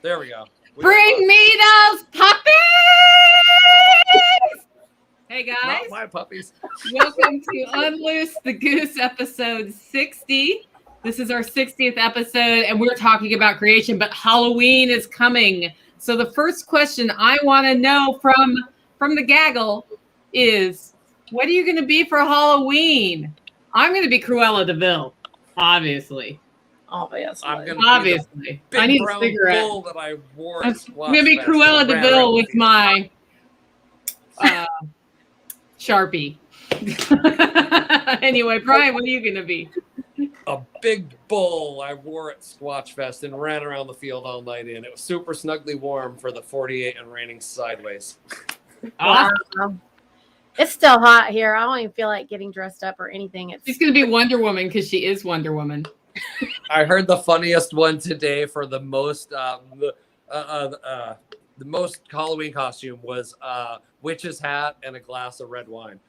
There we go. Bring me those puppies! Hey guys. Not my puppies. Welcome to Unloose the Goose episode 60. This is our 60th episode and we're talking about creation, but Halloween is coming. So the first question I want to know from the gaggle is, what are you going to be for Halloween? I'm going to be Cruella de Vil, obviously. Obviously. Obviously. Big I need brown a cigarette. bull that I wore. I'm going to be Cruella de Vil with my Sharpie. Anyway, Brian, what are you going to be? A big bull I wore at Squatch Fest and ran around the field all night in. It was super snugly warm for the 48 and raining sideways. Awesome. It's still hot here. I don't even feel like getting dressed up or anything. She's going to be Wonder Woman because she is Wonder Woman. I heard the funniest one today for the most Halloween costume was witch's hat and a glass of red wine.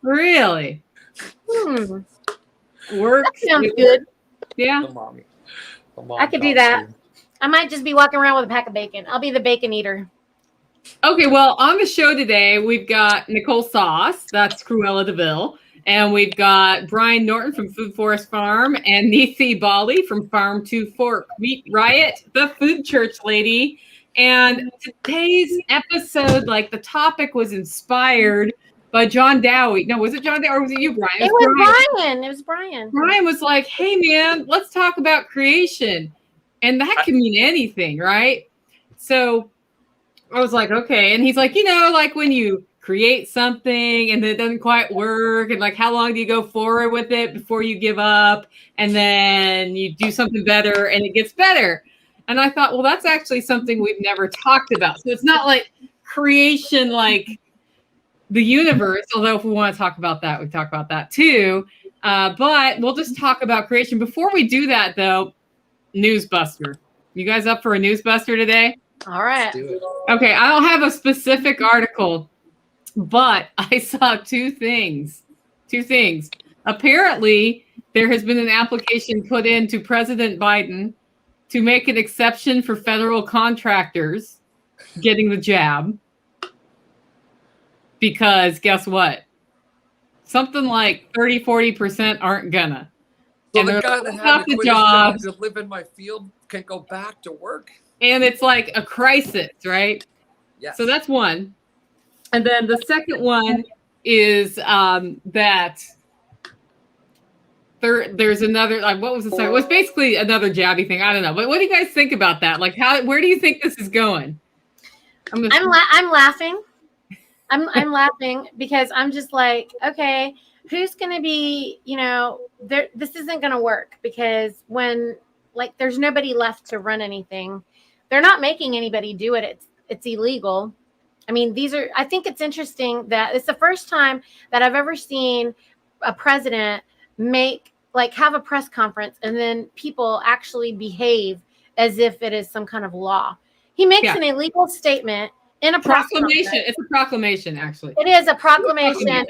Really? That sounds good. Yeah. The mom I could do that. I might just be walking around with a pack of bacon. I'll be the bacon eater. Okay, well, on the show today, we've got Nicole Sauce, that's Cruella de Vil, and we've got Brian Norton from Food Forest Farm and Neethi Bali from Farm to Fork. Meet Riot, the food church lady. And today's episode, like the topic was inspired by John Dowie. No, was it John Dowie or was it you, Brian? It was Brian. It was Brian. Brian was like, hey, man, let's talk about creation. And that can mean anything, right? So I was like, okay. And he's like, like when you create something and it doesn't quite work, and like how long do you go forward with it before you give up, and then you do something better and it gets better. And I thought, well, that's actually something we've never talked about. So it's not like creation like the universe, although if we want to talk about that, we talk about that too. But we'll just talk about creation. Before we do that though, Newsbuster. You guys up for a Newsbuster today? All right. Let's do it. Okay, I don't have a specific article, but I saw two things. Apparently, there has been an application put in to President Biden to make an exception for federal contractors getting the jab. Because guess what? Something like 30-40% aren't gonna. So And the they're guy that like, had "Stop to the quit his job jobs." to live in my field can go back to work. And it's like a crisis, right? Yes. So that's one. And then the second one is that there's another, like, what was the second? It was basically another jabby thing. I don't know. But what do you guys think about that? Like, where do you think this is going? I'm laughing. I'm laughing because I'm just like, okay, who's going to be, this isn't going to work because when, like, there's nobody left to run anything. They're not making anybody do it. It's illegal. I mean, I think it's interesting that it's the first time that I've ever seen a president have a press conference and then people actually behave as if it is some kind of law. He makes an illegal statement in a proclamation. It's a proclamation, actually. It is a proclamation.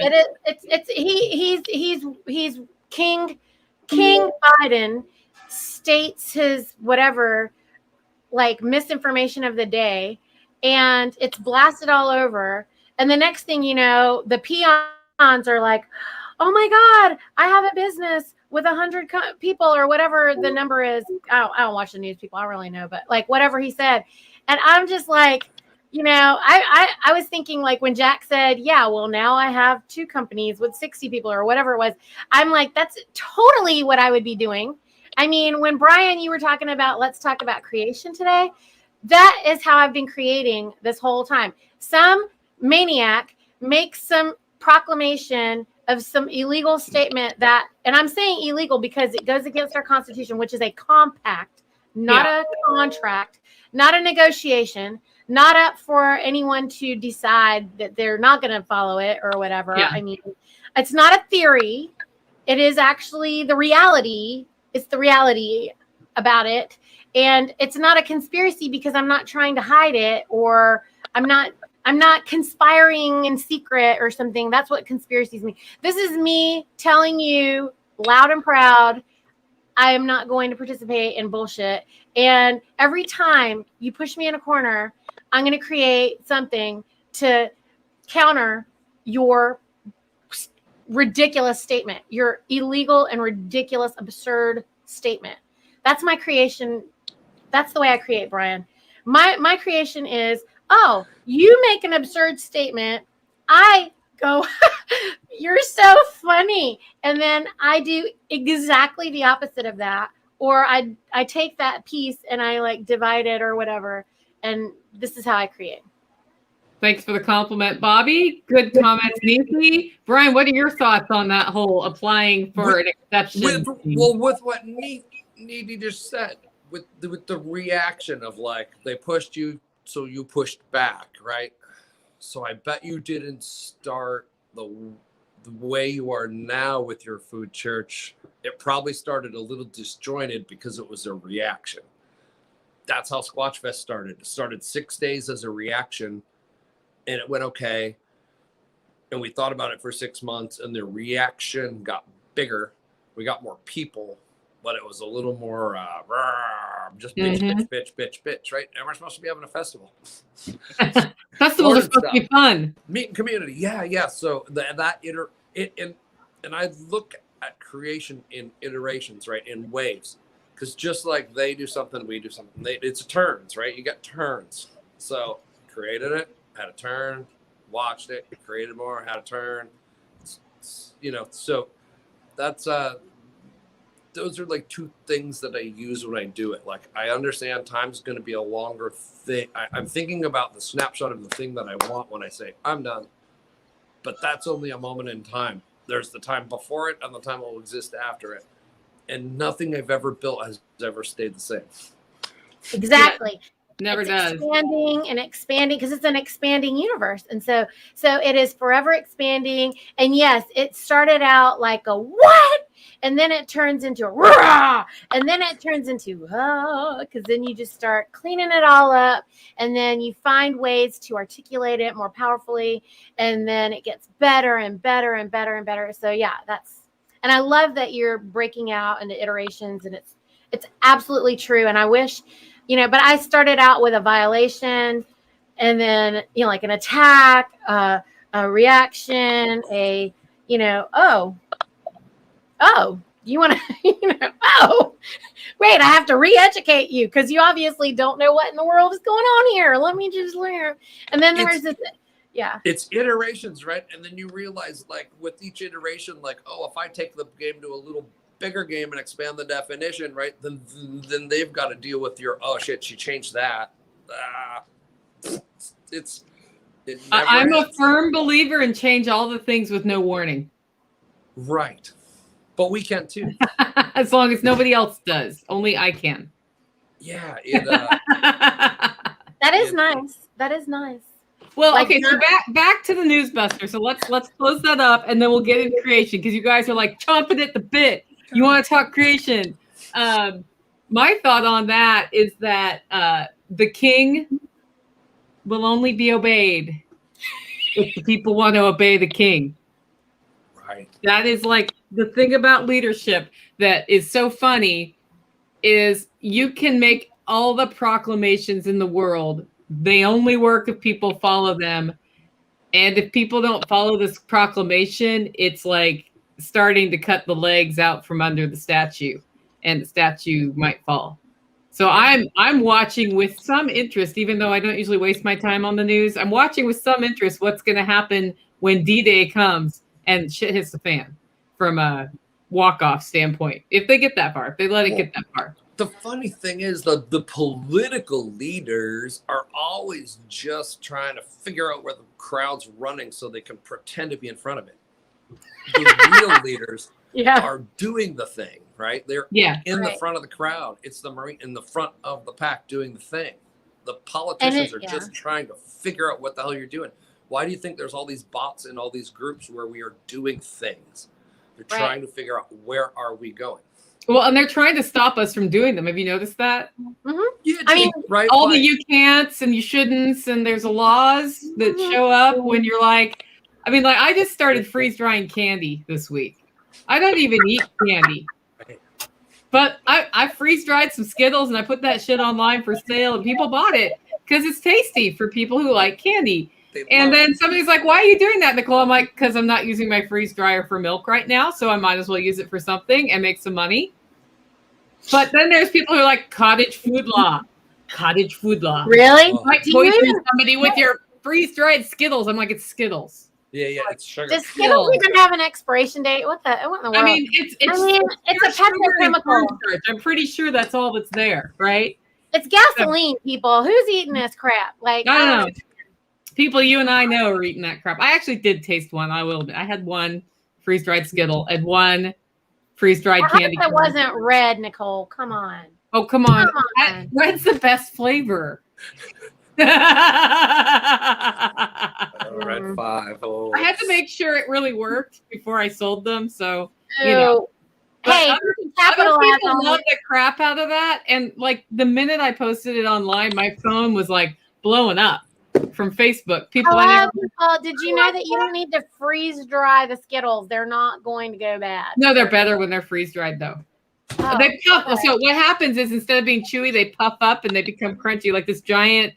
He's King Biden states his whatever, like, misinformation of the day, and it's blasted all over. And the next thing you know, the peons are like, oh my God, I have a business with 100 people or whatever the number is. I don't watch the news, people. I don't really know, but like whatever he said. And I'm just like, I was thinking, like, when Jack said, yeah, well, now I have 2 companies with 60 people or whatever it was. I'm like, that's totally what I would be doing. I mean, when Brian, you were talking about, let's talk about creation today. That is how I've been creating this whole time. Some maniac makes some proclamation of some illegal statement and I'm saying illegal because it goes against our Constitution, which is a compact, not a contract, not a negotiation, not up for anyone to decide that they're not going to follow it or whatever. Yeah. I mean, it's not a theory. It is actually the reality. It's the reality about it. And it's not a conspiracy because I'm not trying to hide it, or I'm not conspiring in secret or something. That's what conspiracies mean. This is me telling you loud and proud, I am not going to participate in bullshit. And every time you push me in a corner, I'm going to create something to counter your ridiculous statement, your illegal and ridiculous, absurd statement. That's my creation. That's the way I create, Brian. My creation is, oh, you make an absurd statement. I go, you're so funny. And then I do exactly the opposite of that. Or I take that piece and I like divide it or whatever. And this is how I create. Thanks for the compliment, Bobby. Good comments, Nancy. Brian, what are your thoughts on that whole applying for an exception? With what Needy just said, with the reaction of like they pushed you, so you pushed back, right? So I bet you didn't start the way you are now with your food church. It probably started a little disjointed because it was a reaction. That's how Squatch Fest started. It started 6 days as a reaction. And it went okay. And we thought about it for 6 months, and the reaction got bigger. We got more people, but it was a little more just bitch, bitch, right? And we're supposed to be having a festival. Festivals are supposed to be fun. Meet and community. Yeah. So and I look at creation in iterations, right? In waves. Because just like they do something, we do something. It's turns, right? You got turns. So created it. Had a turn, watched it, created more, had a turn, so that's those are like two things that I use when I do it. Like I understand time's going to be a longer thing. I'm thinking about the snapshot of the thing that I want when I say I'm done, but that's only a moment in time. There's the time before it and the time that will exist after it, and nothing I've ever built has ever stayed the same. Exactly. Never it's does. Expanding and expanding because it's an expanding universe. And so it is forever expanding. And yes, it started out like a what? And then it turns into a rah! And then it turns into because then you just start cleaning it all up. And then you find ways to articulate it more powerfully. And then it gets better and better and better and better. So yeah, and I love that you're breaking out into iterations, and it's absolutely true. And I wish, but I started out with a violation, and then, like an attack, a reaction, oh, you want to, wait, I have to re-educate you because you obviously don't know what in the world is going on here. Let me just learn. And then there's this, yeah. It's iterations, right? And then you realize, like, with each iteration, like, oh, if I take the game to a little bigger game and expand the definition, right, then they've got to deal with your, oh shit, she changed that. I'm a firm believer in change all the things with no warning. Right. But we can too. As long as nobody else does. Only I can. Yeah. That is nice. That is nice. Well, like, okay, so back to the Newsbuster. So let's close that up, and then we'll get into creation, because you guys are like chomping at the bit. You want to talk creation. My thought on that is that the king will only be obeyed if the people want to obey the king. Right. That is like the thing about leadership that is so funny is you can make all the proclamations in the world. They only work if people follow them. And if people don't follow this proclamation, it's like starting to cut the legs out from under the statue, and the statue might fall. So I'm watching with some interest, even though I don't usually waste my time on the news. I'm watching with some interest what's going to happen when D-Day comes and shit hits the fan from a walk-off standpoint. If they get that far, if they let it get that far. The funny thing is the political leaders are always just trying to figure out where the crowd's running so they can pretend to be in front of it. The real leaders are doing the thing, right? They're in the front of the crowd. It's the Marine in the front of the pack doing the thing. The politicians are just trying to figure out what the hell you're doing. Why do you think there's all these bots in all these groups where we are doing things? They're trying to figure out where are we going. Well, and they're trying to stop us from doing them. Have you noticed that? Mm-hmm. Yeah, I mean, right? All the you can'ts and you shouldn'ts, and there's laws that show up when you're like, I mean, like I just started freeze drying candy this week. I don't even eat candy, But I freeze dried some Skittles and I put that shit online for sale, and people bought it because it's tasty for people who like candy. And then somebody's like, "Why are you doing that, Nicole?" I'm like, "Because I'm not using my freeze dryer for milk right now, so I might as well use it for something and make some money." But then there's people who are like, cottage food law. Cottage food law. Really? Like poisoning somebody with your freeze-dried Skittles. I'm like, it's Skittles. Yeah, it's sugar. Does Skittles even have an expiration date? What in the world? I mean, it's a petrochemical. I'm pretty sure that's all that's there, right? It's gasoline, people. Who's eating this crap? Like, I don't know. People you and I know are eating that crap. I actually did taste one. I will admit. I had one freeze-dried Skittle and one freeze-dried candy. That wasn't red, Nicole. Come on. Oh, come on. Red's the best flavor. Red 5. Oh. I had to make sure it really worked before I sold them. So, Hey, other people love the crap out of that. And like the minute I posted it online, my phone was like blowing up from Facebook. Did you know that you don't need to freeze dry the Skittles? They're not going to go bad. No, they're better when they're freeze dried though. Oh, they puff. Okay. So what happens is instead of being chewy, they puff up and they become crunchy, like this giant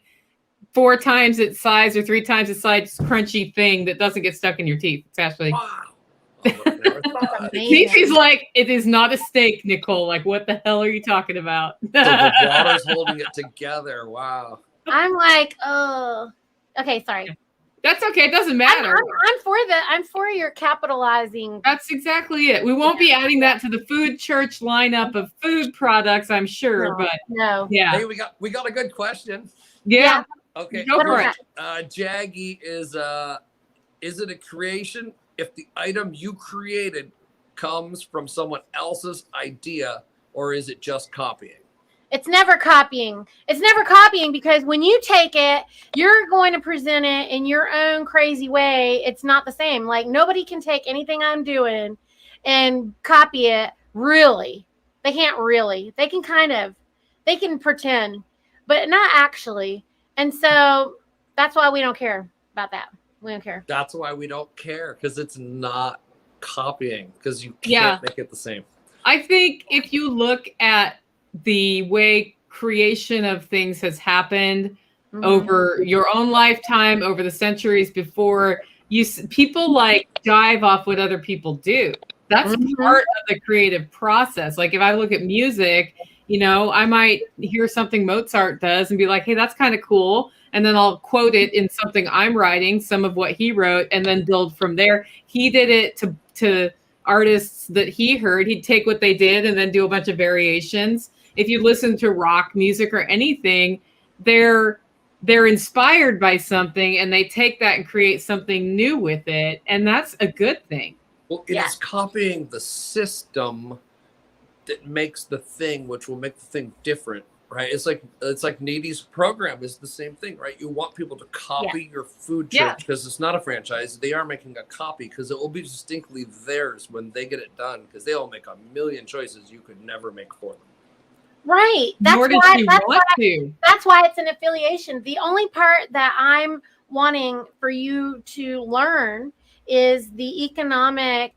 4 times its size or 3 times its size crunchy thing that doesn't get stuck in your teeth. It's actually. Wow. Cece's like, it is not a steak, Nicole. Like, what the hell are you talking about? The water's holding it together. Wow. I'm like, oh, okay, sorry. That's okay. It doesn't matter. I'm for your capitalizing. That's exactly it. We won't be adding that to the food church lineup of food products, I'm sure. Yeah. Hey, we got a good question. Yeah. Okay. Go for it. Jaggy is it a creation if the item you created comes from someone else's idea, or is it just copying? It's never copying. It's never copying because when you take it, you're going to present it in your own crazy way. It's not the same. Like nobody can take anything I'm doing and copy it. Really. They can't really. They can they can pretend, but not actually. And so that's why we don't care about that. We don't care. That's why we don't care, because it's not copying, because you can't make it the same. I think if you look at the way creation of things has happened over your own lifetime, over the centuries before, people like dive off what other people do. That's part of the creative process. Like if I look at music, I might hear something Mozart does and be like, hey, that's kind of cool. And then I'll quote it in something I'm writing, some of what he wrote, and then build from there. He did it to artists that he heard. He'd take what they did and then do a bunch of variations. If you listen to rock music or anything, they're inspired by something and they take that and create something new with it. And that's a good thing. Well, it's copying the system that makes the thing, which will make the thing different, right? It's like Needy's program is the same thing, right? You want people to copy your food church because it's not a franchise. They are making a copy because it will be distinctly theirs when they get it done, because they'll make a million choices you could never make for them. Right. That's why it's an affiliation. The only part that I'm wanting for you to learn is the economic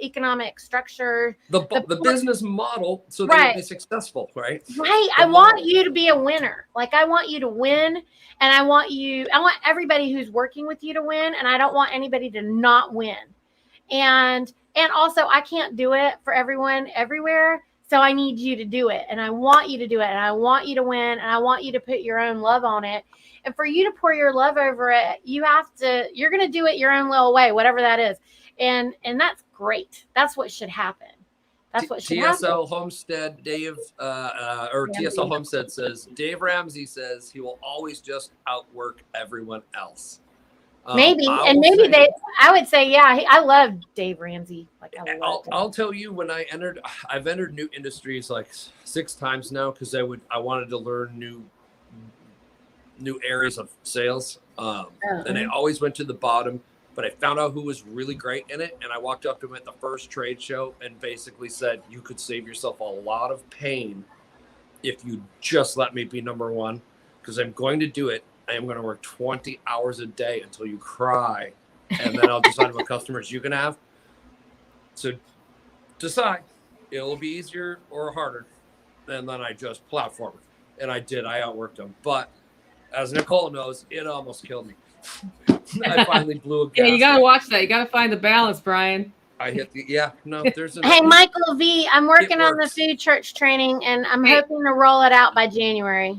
economic structure, the business model, so they can be successful, right? Right. I want you to be a winner. Like I want you to win, and I want everybody who's working with you to win, and I don't want anybody to not win. And also I can't do it for everyone everywhere. So I need you to do it, and I want you to do it, and I want you to win, and I want you to put your own love on it. And for you to pour your love over it, you're going to do it your own little way, whatever that is. And that's great. That's what should happen. That's what should happen. TSL Homestead, TSL Homestead says, Dave Ramsey says he will always just outwork everyone else. I would say, I love Dave Ramsey. I'll tell you, when I've entered new industries like 6 times now, because I wanted to learn new areas of sales. And I always went to the bottom, but I found out who was really great in it. And I walked up to him at the first trade show and basically said, you could save yourself a lot of pain if you just let me be number one, because I'm going to do it. I am going to work 20 hours a day until you cry, and then I'll decide what customers you can have. So decide. it'll be easier or harder. And then I just plowed forward. And I did. I outworked them. But as Nicole knows, it almost killed me. I finally blew a gasket. Yeah, you got to watch that. You got to find the balance, Brian. I hit there's Hey, Michael V, I'm working on the food church training, and I'm hoping to roll it out by January.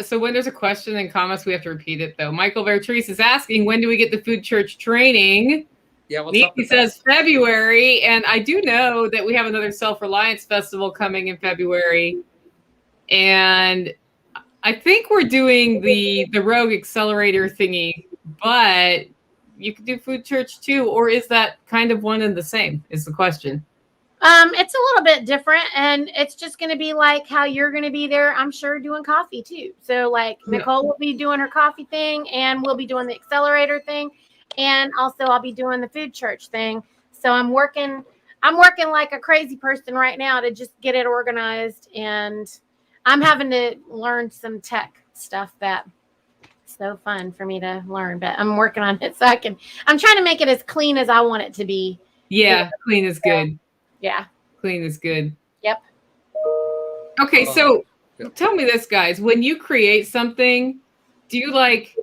So when there's a question in comments, we have to repeat it, though. Michael Vertrice is asking, when do we get the food church training? Yeah, what's up? He says February, and I do know that we have another Self-Reliance Festival coming in February, and I think we're doing the Rogue Accelerator thingy, but you could do food church too, or is that kind of one and the same is the question. It's a little bit different, and it's just going to be like how you're going to be there, I'm sure, doing coffee too. So like Nicole will be doing her coffee thing, and we'll be doing the accelerator thing, and also I'll be doing the food church thing. So I'm working like a crazy person right now to just get it organized, and I'm having to learn some tech stuff that so fun for me to learn, but I'm working on it so I'm trying to make it as clean as I want it to be. Yeah, clean is good. Yeah. Clean is good. Yep. Okay, so tell me this, guys. When you create something, do you like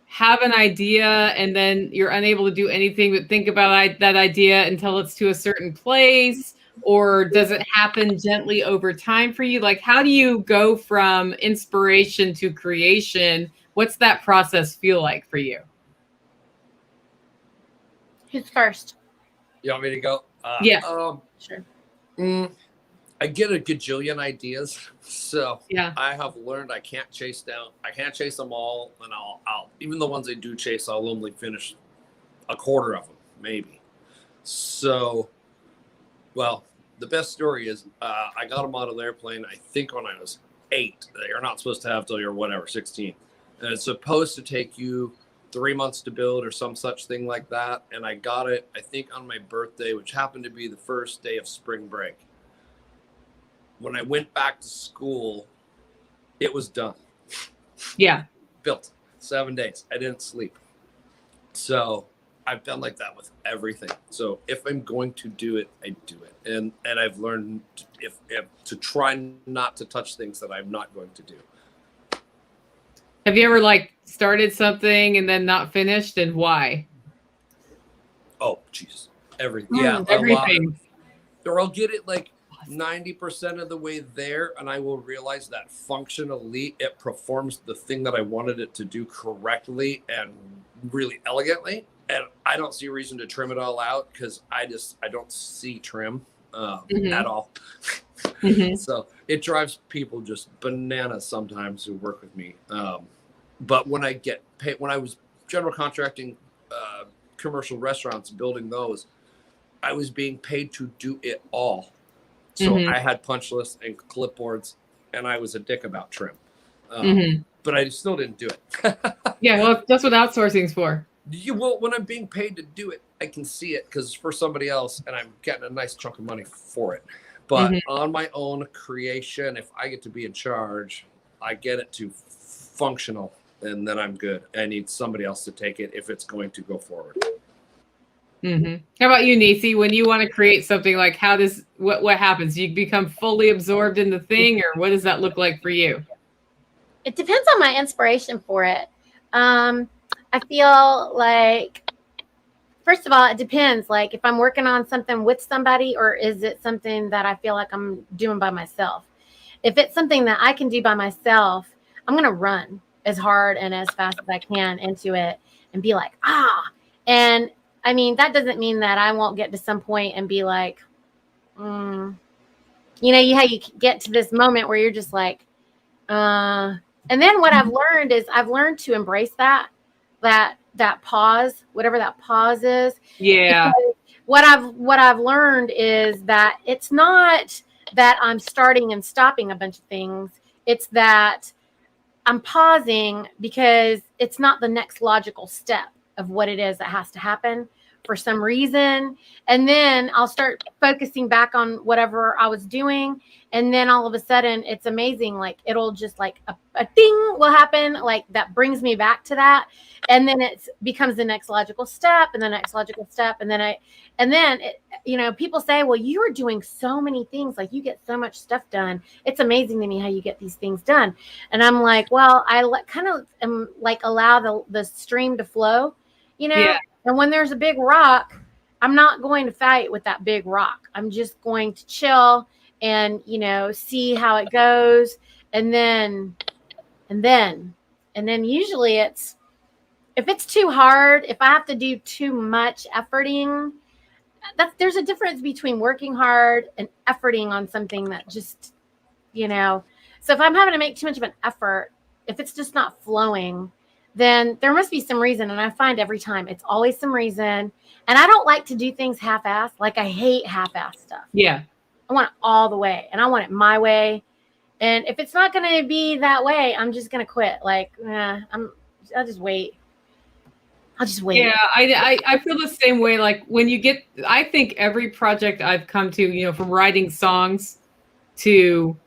have an idea and then you're unable to do anything but think about that idea until it's to a certain place? Or does it happen gently over time for you? Like, how do you go from inspiration to creation? What's that process feel like for you? Who's first? You want me to go? Yeah. Sure. I get a gajillion ideas, so yeah. I have learned I can't chase them all, and I'll even the ones I do chase, I'll only finish a quarter of them, maybe. So, well, the best story is I got a model airplane, I think when I was 8, that you're not supposed to have till you're 16. And it's supposed to take you 3 months to build or some such thing like that. And I got it, I think, on my birthday, which happened to be the first day of spring break. When I went back to school, it was done. Yeah. Built 7 days. I didn't sleep. So I've been like that with everything. So if I'm going to do it, I do it. And I've learned if to try not to touch things that I'm not going to do. Have you ever like started something and then not finished, and why? Oh, jeez. Everything. Yeah. Everything. Or I'll get it like 90% of the way there, and I will realize that functionally it performs the thing that I wanted it to do correctly and really elegantly. And I don't see a reason to trim it all out because I don't see trim at all. So it drives people just bananas sometimes who work with me. But when I get paid, when I was general contracting commercial restaurants, building those, I was being paid to do it all. So I had punch lists and clipboards, and I was a dick about trim. But I still didn't do it. Yeah, well, that's what outsourcing's for. When I'm being paid to do it, I can see it because it's for somebody else, and I'm getting a nice chunk of money for it. But on my own creation, if I get to be in charge, I get it to functional, and then I'm good. I need somebody else to take it if it's going to go forward. How about you, Nisi? When you want to create something, like what happens? Do you become fully absorbed in the thing, or what does that look like for you? It depends on my inspiration for it. I feel like, first of all, it depends. Like if I'm working on something with somebody, or is it something that I feel like I'm doing by myself? If it's something that I can do by myself, I'm going to run as hard and as fast as I can into it and be like, and I mean, that doesn't mean that I won't get to some point and be like, how you get to this moment where you're just like, and then what I've learned is I've learned to embrace that pause, whatever that pause is. Yeah. Because what I've learned is that it's not that I'm starting and stopping a bunch of things. It's that I'm pausing because it's not the next logical step of what it is that has to happen for some reason. And then I'll start focusing back on whatever I was doing. And then all of a sudden it's amazing. Like it'll just like a thing will happen. Like that brings me back to that. And then it becomes the next logical step and the next logical step. And then people say, well, you are doing so many things. Like you get so much stuff done. It's amazing to me how you get these things done. And I'm like, well, I kind of am like allow the stream to flow, Yeah. And when there's a big rock, I'm not going to fight with that big rock. I'm just going to chill and, see how it goes. And then usually if it's too hard, if I have to do too much efforting, there's a difference between working hard and efforting on something that just, so if I'm having to make too much of an effort, if it's just not flowing, then there must be some reason. And I find every time it's always some reason. And I don't like to do things half-assed. Like I hate half-assed stuff. Yeah. I want it all the way and I want it my way. And if it's not going to be that way, I'm just going to quit. Like, I'll just wait. Yeah, I feel the same way. Like when I think every project I've come to, from writing songs to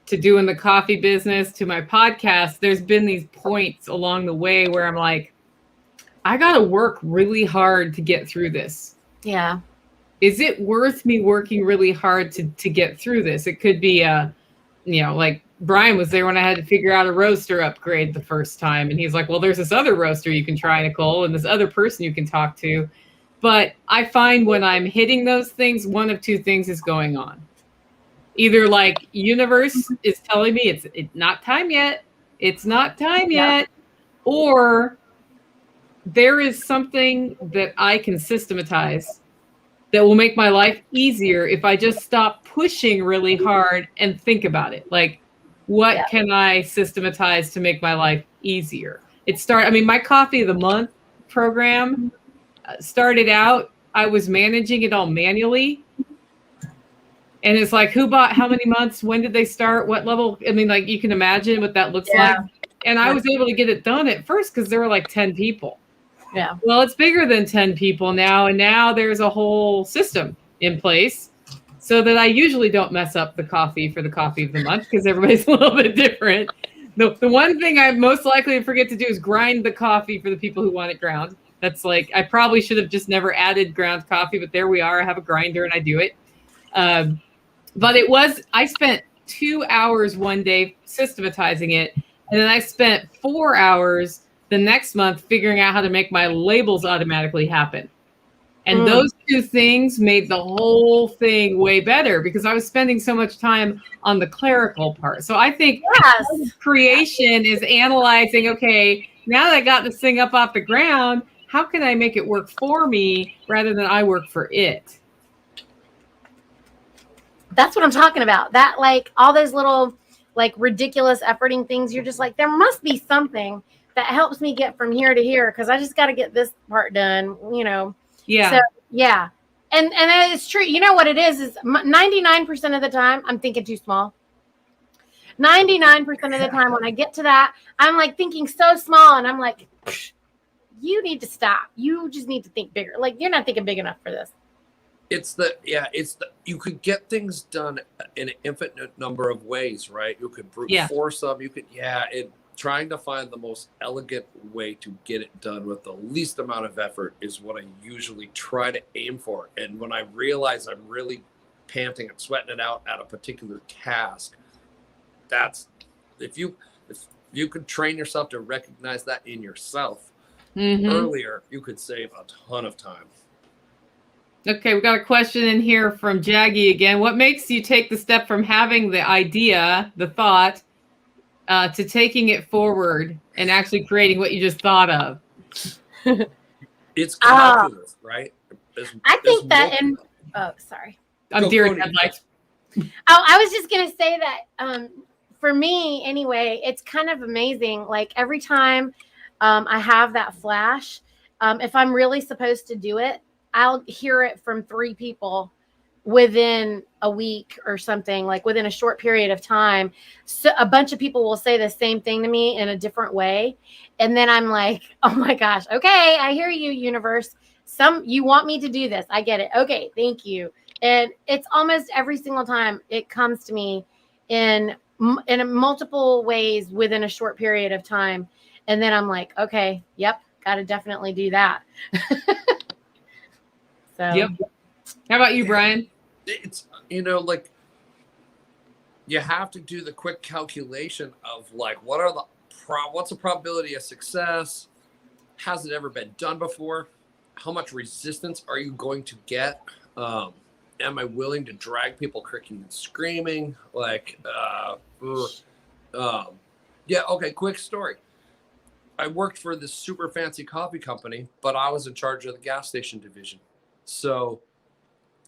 doing the coffee business to my podcast, there's been these points along the way where I'm like, I got to work really hard to get through this. Yeah. Is it worth me working really hard to get through this? It could be like Brian was there when I had to figure out a roaster upgrade the first time. And he's like, well, there's this other roaster you can try, Nicole, and this other person you can talk to. But I find when I'm hitting those things, one of two things is going on. Either like universe is telling me it's not time yet. It's not time yet. Or there is something that I can systematize that will make my life easier if I just stop pushing really hard and think about it. Like, what can I systematize to make my life easier? My Coffee of the Month program started out, I was managing it all manually. And it's like, who bought how many months? When did they start? What level? You can imagine what that looks like. And I was able to get it done at first because there were like 10 people. Yeah. Well, it's bigger than 10 people now. And now there's a whole system in place so that I usually don't mess up the coffee for the Coffee of the Month because everybody's a little bit different. The one thing I'm most likely to forget to do is grind the coffee for the people who want it ground. That's like, I probably should have just never added ground coffee, but there we are. I have a grinder and I do it. But I spent 2 hours one day systematizing it. And then I spent 4 hours the next month figuring out how to make my labels automatically happen. And those two things made the whole thing way better because I was spending so much time on the clerical part. So I think creation is analyzing, okay, now that I got this thing up off the ground, how can I make it work for me rather than I work for it? That's what I'm talking about. That like all those little like ridiculous efforting things, you're just like, there must be something that helps me get from here to here because I just got to get this part done, Yeah. So, yeah. And it's true. You know what it is 99% of the time I'm thinking too small. 99% of the time when I get to that, I'm like thinking so small and I'm like, you need to stop. You just need to think bigger. Like you're not thinking big enough for this. You could get things done in an infinite number of ways, right? You could brute force them. Trying to find the most elegant way to get it done with the least amount of effort is what I usually try to aim for. And when I realize I'm really panting and sweating it out at a particular task, if you could train yourself to recognize that in yourself earlier, you could save a ton of time. Okay, we got a question in here from Jaggy again. What makes you take the step from having the idea, the thought, to taking it forward and actually creating what you just thought of? It's calculus, right? I think that sorry. I'm deer in headlights. I was just going to say that for me, anyway, it's kind of amazing. Like every time I have that flash, if I'm really supposed to do it, I'll hear it from 3 people within a week or something, like within a short period of time. So a bunch of people will say the same thing to me in a different way. And then I'm like, oh my gosh, okay, I hear you, universe. You want me to do this. I get it. Okay, thank you. And it's almost every single time it comes to me in multiple ways within a short period of time. And then I'm like, okay, yep, got to definitely do that. So, yep. How about you, Brian? It's, like, you have to do the quick calculation of like, what's the probability of success? Has it ever been done before? How much resistance are you going to get? Am I willing to drag people kicking and screaming? Like, yeah, okay, quick story. I worked for this super fancy coffee company, but I was in charge of the gas station division. So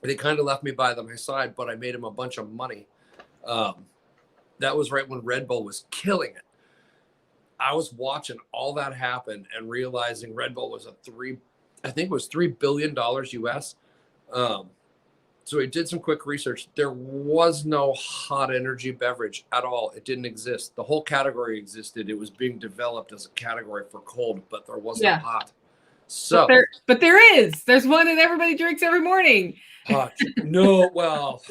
they kind of left me by my side, but I made them a bunch of money. That was right when Red Bull was killing it. I was watching all that happen and realizing Red Bull was $3 billion US. So I did some quick research. There was no hot energy beverage at all. It didn't exist. The whole category existed. It was being developed as a category for cold, but there wasn't hot. So, but there is. There's one that everybody drinks every morning. No, well,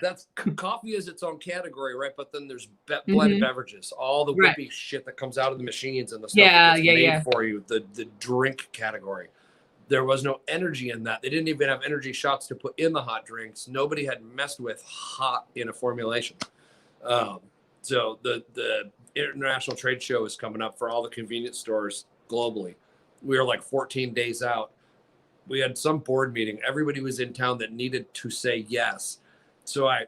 that's coffee is its own category, right? But then there's blended beverages, all the whippy shit that comes out of the machines and the stuff that's made for you, the drink category. There was no energy in that. They didn't even have energy shots to put in the hot drinks. Nobody had messed with hot in a formulation. So the international trade show is coming up for all the convenience stores globally. We were like 14 days out. We had some board meeting. Everybody was in town that needed to say yes. So I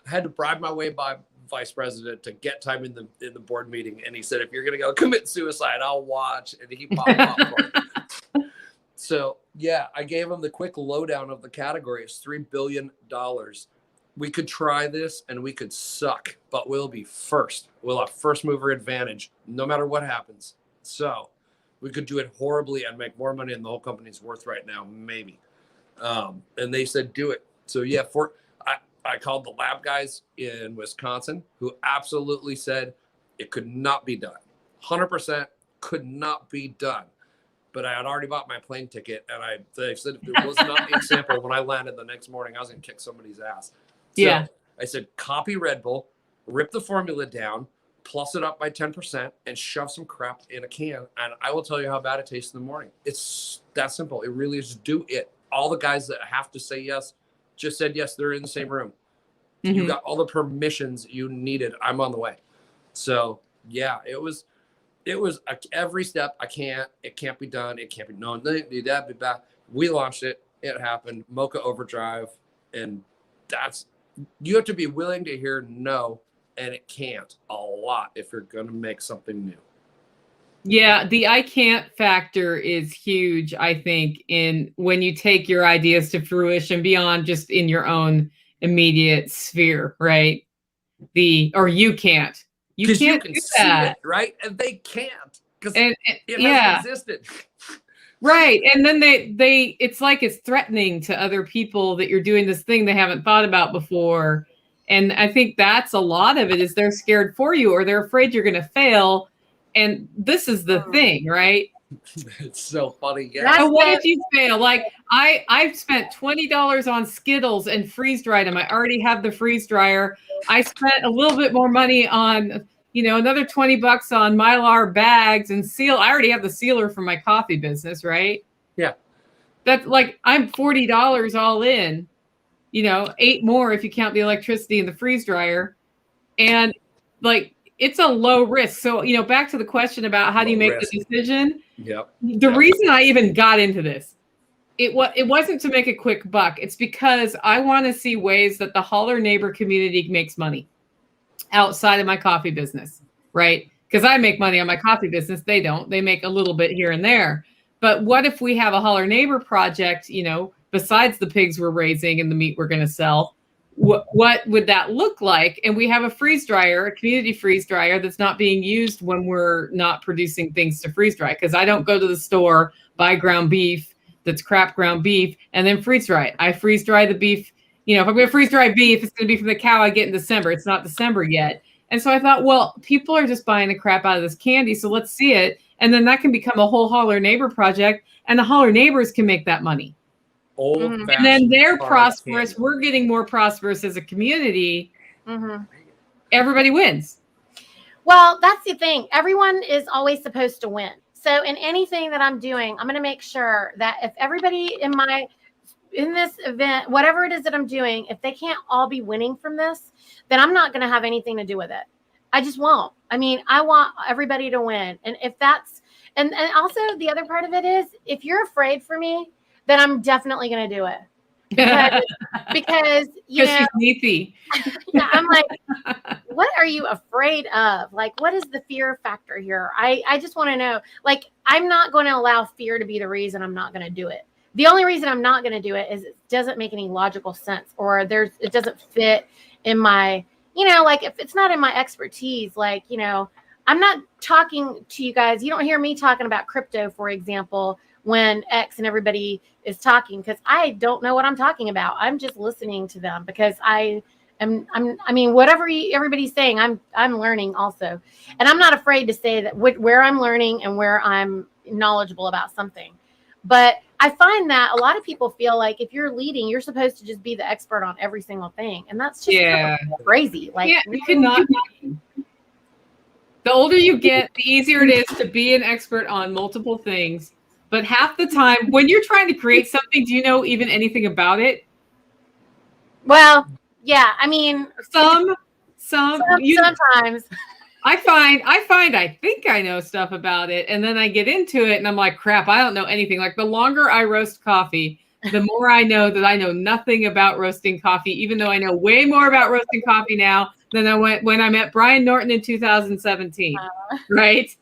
had to bribe my way by vice president to get time in the board meeting. And he said, if you're going to go commit suicide, I'll watch. And he popped popcorn. So, yeah, I gave him the quick lowdown of the category. It's $3 billion. We could try this and we could suck, but we'll be first. We'll have first mover advantage no matter what happens. So we could do it horribly and make more money than the whole company's worth right now, maybe. And they said, do it. So, yeah, I called the lab guys in Wisconsin who absolutely said it could not be done. 100% could not be done. But I had already bought my plane ticket, and they said if there was not a sample when I landed the next morning, I was going to kick somebody's ass. So I said, copy Red Bull, rip the formula down, plus it up by 10%, and shove some crap in a can, and I will tell you how bad it tastes in the morning. It's that simple. It really is. Do it. All the guys that have to say yes just said yes. They're in the same room. Mm-hmm. You got all the permissions you needed. I'm on the way. So, yeah, it was every step. It can't be done. It can't be known. We launched it. It happened. Mocha Overdrive. And you have to be willing to hear no, and it can't a lot if you're going to make something new. Yeah. The I can't factor is huge, I think, in when you take your ideas to fruition beyond just in your own immediate sphere, right? You can't. You can't can do see that, it, right? And they can't because it hasn't existed. Right. And then it's like it's threatening to other people that you're doing this thing they haven't thought about before. And I think that's a lot of it is they're scared for you or they're afraid you're going to fail. And this is the thing, right? It's so funny. Yeah. So what if you fail? Like I've spent $20 on Skittles and freeze dried them. I already have the freeze dryer. I spent a little bit more money on, another $20 on Mylar bags and seal. I already have the sealer for my coffee business, right? Yeah. That's like I'm $40 all in, 8 more if you count the electricity and the freeze dryer. And like it's a low risk. So, back to the question about how do you make the decision? Yep. The reason I even got into this, it wasn't to make a quick buck. It's because I want to see ways that the holler neighbor community makes money outside of my coffee business, right? Because I make money on my coffee business. They don't. They make a little bit here and there. But what if we have a holler neighbor project, besides the pigs we're raising and the meat we're going to sell? What would that look like? And we have a freeze dryer, a community freeze dryer that's not being used when we're not producing things to freeze dry. Because I don't go to the store, buy ground beef that's crap ground beef, and then freeze dry it. I freeze dry the beef. If I'm going to freeze dry beef, it's going to be from the cow I get in December. It's not December yet. And so I thought, well, people are just buying the crap out of this candy. So let's see it. And then that can become a whole holler neighbor project, and the holler neighbors can make that money. Old-fashioned And then they're hard prosperous. candy. We're getting more prosperous as a community. Mm-hmm. Everybody wins. Well, that's the thing. Everyone is always supposed to win. So in anything that I'm doing, I'm going to make sure that if everybody in this event, whatever it is that I'm doing, if they can't all be winning from this, then I'm not going to have anything to do with it. I just won't. I mean, I want everybody to win. And if that's, and also the other part of it is, if you're afraid for me, then I'm definitely going to do it. Because you know, she's neathy. yeah, I'm like, what are you afraid of? Like, what is the fear factor here? I just want to know. Like, I'm not going to allow fear to be the reason I'm not going to do it. The only reason I'm not going to do it is it doesn't make any logical sense, or it doesn't fit in my, you know, like if it's not in my expertise, like, you know, I'm not talking to you guys. You don't hear me talking about crypto, for example, when X and everybody is talking, because I don't know what I'm talking about. I'm just listening to them because I mean, whatever everybody's saying, I'm learning also. And I'm not afraid to say that where I'm learning and where I'm knowledgeable about something. But I find that a lot of people feel like if you're leading, you're supposed to just be the expert on every single thing. And that's just kind of crazy. Like, yeah, you cannot. The older you get, the easier it is to be an expert on multiple things. But half the time, when you're trying to create something, do you know even anything about it? Well, yeah, I mean, sometimes. I find I think I know stuff about it, and then I get into it and I'm like, crap, I don't know anything. Like, the longer I roast coffee, the more I know that I know nothing about roasting coffee, even though I know way more about roasting coffee now than I went when I met Brian Norton in 2017, right?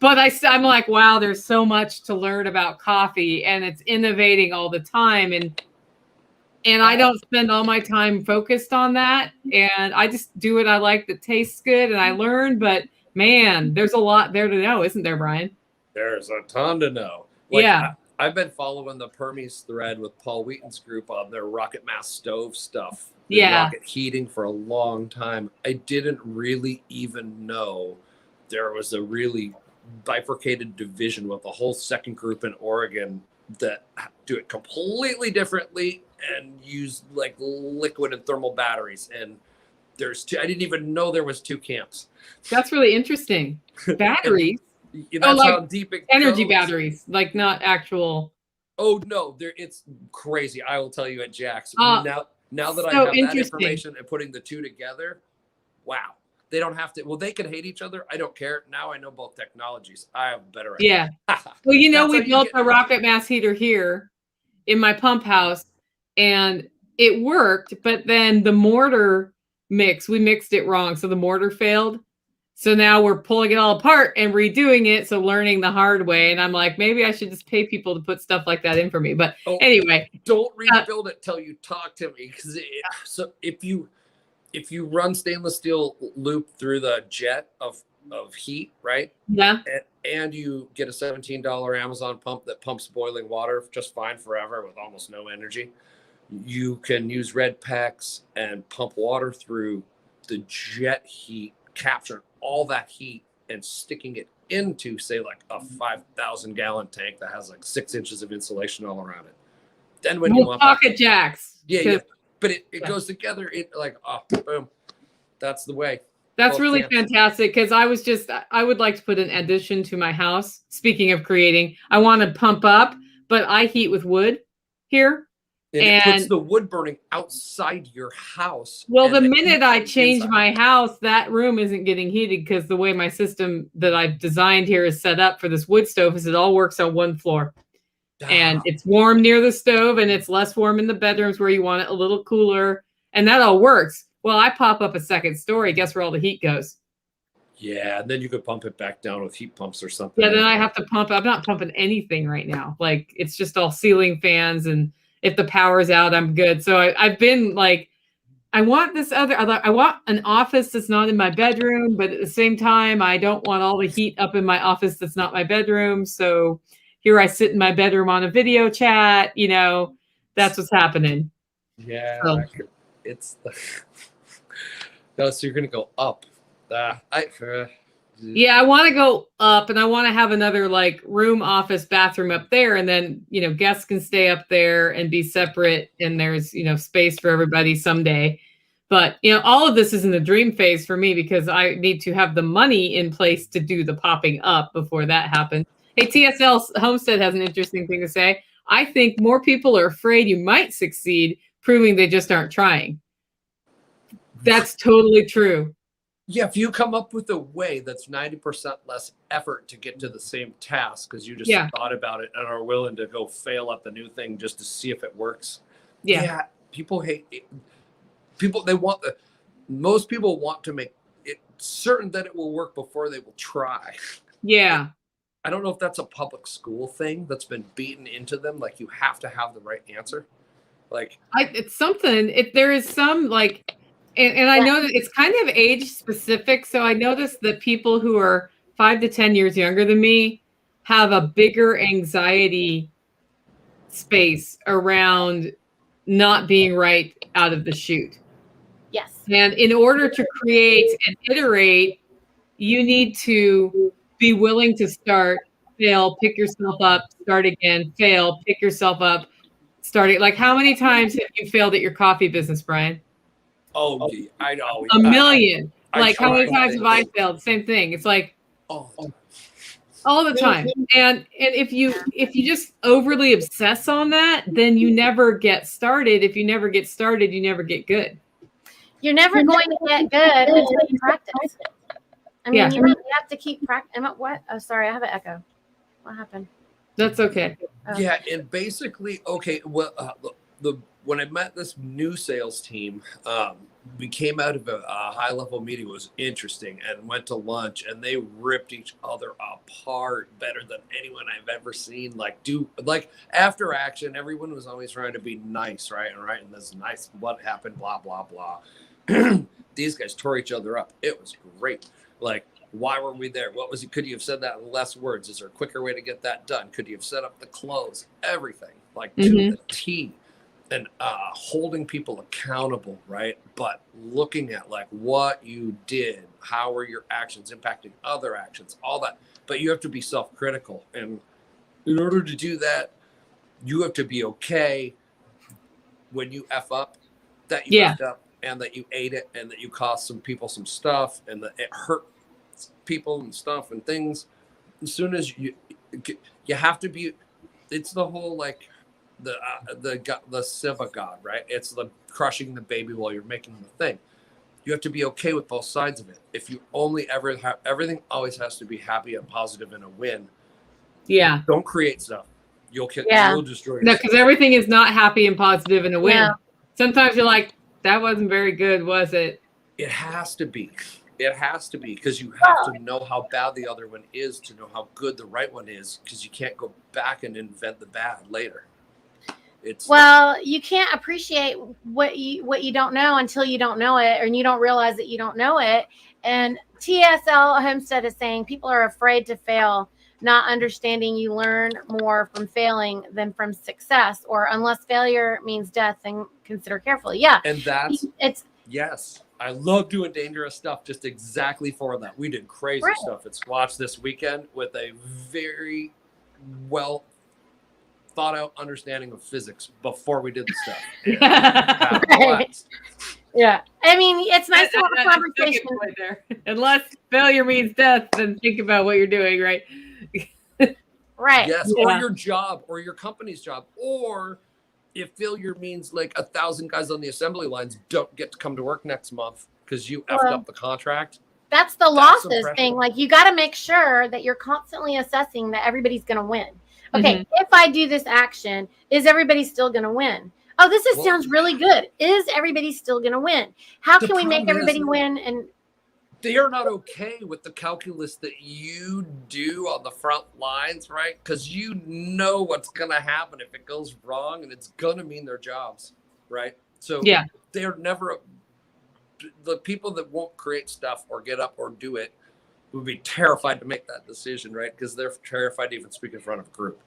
But I'm like, wow, there's so much to learn about coffee, and it's innovating all the time, and I don't spend all my time focused on that. And I just do what I like that tastes good, and I learn. But man, there's a lot there to know, isn't there, Brian? There's a ton to know. Like, yeah. I've been following the Permies thread with Paul Wheaton's group on their rocket mass stove stuff. Rocket heating for a long time. I didn't really even know there was a really bifurcated division with a whole second group in Oregon that do it completely differently and use like liquid and thermal batteries. And there's two. I didn't even know there was two camps. That's really interesting. Batteries. That's like how deep it energy goes. Batteries, like not actual. Oh no, it's crazy. I will tell you at Jack's. Now that I have that information and putting the two together, wow. They don't have to. Well, they can hate each other. I don't care. Now I know both technologies. I have better idea. Yeah. Well, you know, we built a rocket mass heater here in my pump house, and it worked. But then the mortar mix, we mixed it wrong, so the mortar failed. So now we're pulling it all apart and redoing it. So learning the hard way. And I'm like, maybe I should just pay people to put stuff like that in for me. But anyway, don't rebuild it till you talk to me, because so if you run stainless steel loop through the jet of heat, right? Yeah. And you get a $17 Amazon pump that pumps boiling water just fine forever with almost no energy. You can use red packs and pump water through the jet heat, capture all that heat and sticking it into, say, like a 5,000 gallon tank that has like 6 inches of insulation all around it. Then when you want pocket jacks. Yeah. But it goes together. It like, boom. That's the way. That's really fantastic, because I would like to put an addition to my house. Speaking of creating, I want to pump up, but I heat with wood here. And it puts the wood burning outside your house. Well, the minute I change my house, that room isn't getting heated, because the way my system that I've designed here is set up for this wood stove is it all works on one floor. And it's warm near the stove, and it's less warm in the bedrooms where you want it a little cooler. And that all works. Well, I pop up a second story. Guess where all the heat goes? Yeah, and then you could pump it back down with heat pumps or something. Yeah, then I have to pump. I'm not pumping anything right now. Like, it's just all ceiling fans, and if the power's out, I'm good. So I've been like, I want I want an office that's not in my bedroom, but at the same time, I don't want all the heat up in my office that's not my bedroom. So here I sit in my bedroom on a video chat, that's what's happening. Yeah, so you're going to go up. Yeah, I want to go up, and I want to have another like room, office, bathroom up there, and then guests can stay up there and be separate, and there's space for everybody someday. But all of this is in the dream phase for me because I need to have the money in place to do the popping up before that happens. Hey, TSL Homestead has an interesting thing to say. I think more people are afraid you might succeed, proving they just aren't trying. That's totally true. Yeah, if you come up with a way that's 90% less effort to get to the same task because you just thought about it and are willing to go fail at the new thing just to see if it works. Yeah, people hate it. Most people want to make it certain that it will work before they will try. Yeah. I don't know if that's a public school thing that's been beaten into them. Like, you have to have the right answer. Like, it's something. If there is some like, and I know that it's kind of age specific. So I noticed that people who are 5 to 10 years younger than me have a bigger anxiety space around not being right out of the chute. Yes. And in order to create and iterate, you need to be willing to start, fail, pick yourself up, start again, fail, pick yourself up, start it. Like, how many times have you failed at your coffee business, Brian? Oh, I know. A million. Like, how many times have I failed? Same thing. It's like all the time. And if you just overly obsess on that, then you never get started. If you never get started, you never get good. You're never going to get good until you practice. I mean, you really have to keep practicing. What? Oh, sorry, I have an echo. What happened? That's okay. Oh. Yeah, and basically, okay, well, when I met this new sales team, we came out of a high-level meeting. It was interesting, and went to lunch, and they ripped each other apart better than anyone I've ever seen. Like after action, everyone was always trying to be nice, right? And this nice, what happened, blah, blah, blah. These guys tore each other up. It was great. Like, why were we there? What was it? Could you have said that in less words? Is there a quicker way to get that done? Could you have set up the close? Everything, like to the T. And holding people accountable, right? But looking at like what you did, how are your actions impacting other actions, all that. But you have to be self-critical. And in order to do that, you have to be okay when you F up, that you effed up, and that you ate it, and that you cost some people some stuff, and that it hurt people and stuff and things. As soon as you have to be, it's the whole like, the Siva God, right? It's the crushing the baby while you're making the thing. You have to be okay with both sides of it. If you only ever have, everything always has to be happy and positive and a win. Yeah. Don't create stuff. You'll destroy yourself. No, because everything is not happy and positive and a win. Yeah. Sometimes you're like, that wasn't very good, was it? It has to be. It has to be, because you have to know how bad the other one is to know how good the right one is, because you can't go back and invent the bad later. You can't appreciate what you don't know until you don't know it, and you don't realize that you don't know it. And TSL Homestead is saying people are afraid to fail, not understanding you learn more from failing than from success, or unless failure means death, then consider carefully. Yeah. And yes. I love doing dangerous stuff just exactly for that. We did crazy stuff at Squatch this weekend with a very well thought out understanding of physics before we did the stuff. Yeah. I mean, it's nice to have a conversation. There. Unless failure means death, then think about what you're doing, right? Right. Yes. Yeah. Or your job, or your company's job, or if failure means like 1,000 guys on the assembly lines don't get to come to work next month because you effed up the contract. That's the losses thing. Like, you got to make sure that you're constantly assessing that everybody's going to win. Okay, if I do this action, is everybody still going to win? Oh, sounds really good. Is everybody still going to win? How can we make everybody win? And they are not okay with the calculus that you do on the front lines, right? Because you know what's going to happen if it goes wrong, and it's going to mean their jobs, right? So they're never the people that won't create stuff or get up or do it would be terrified to make that decision, right? Because they're terrified to even speak in front of a group.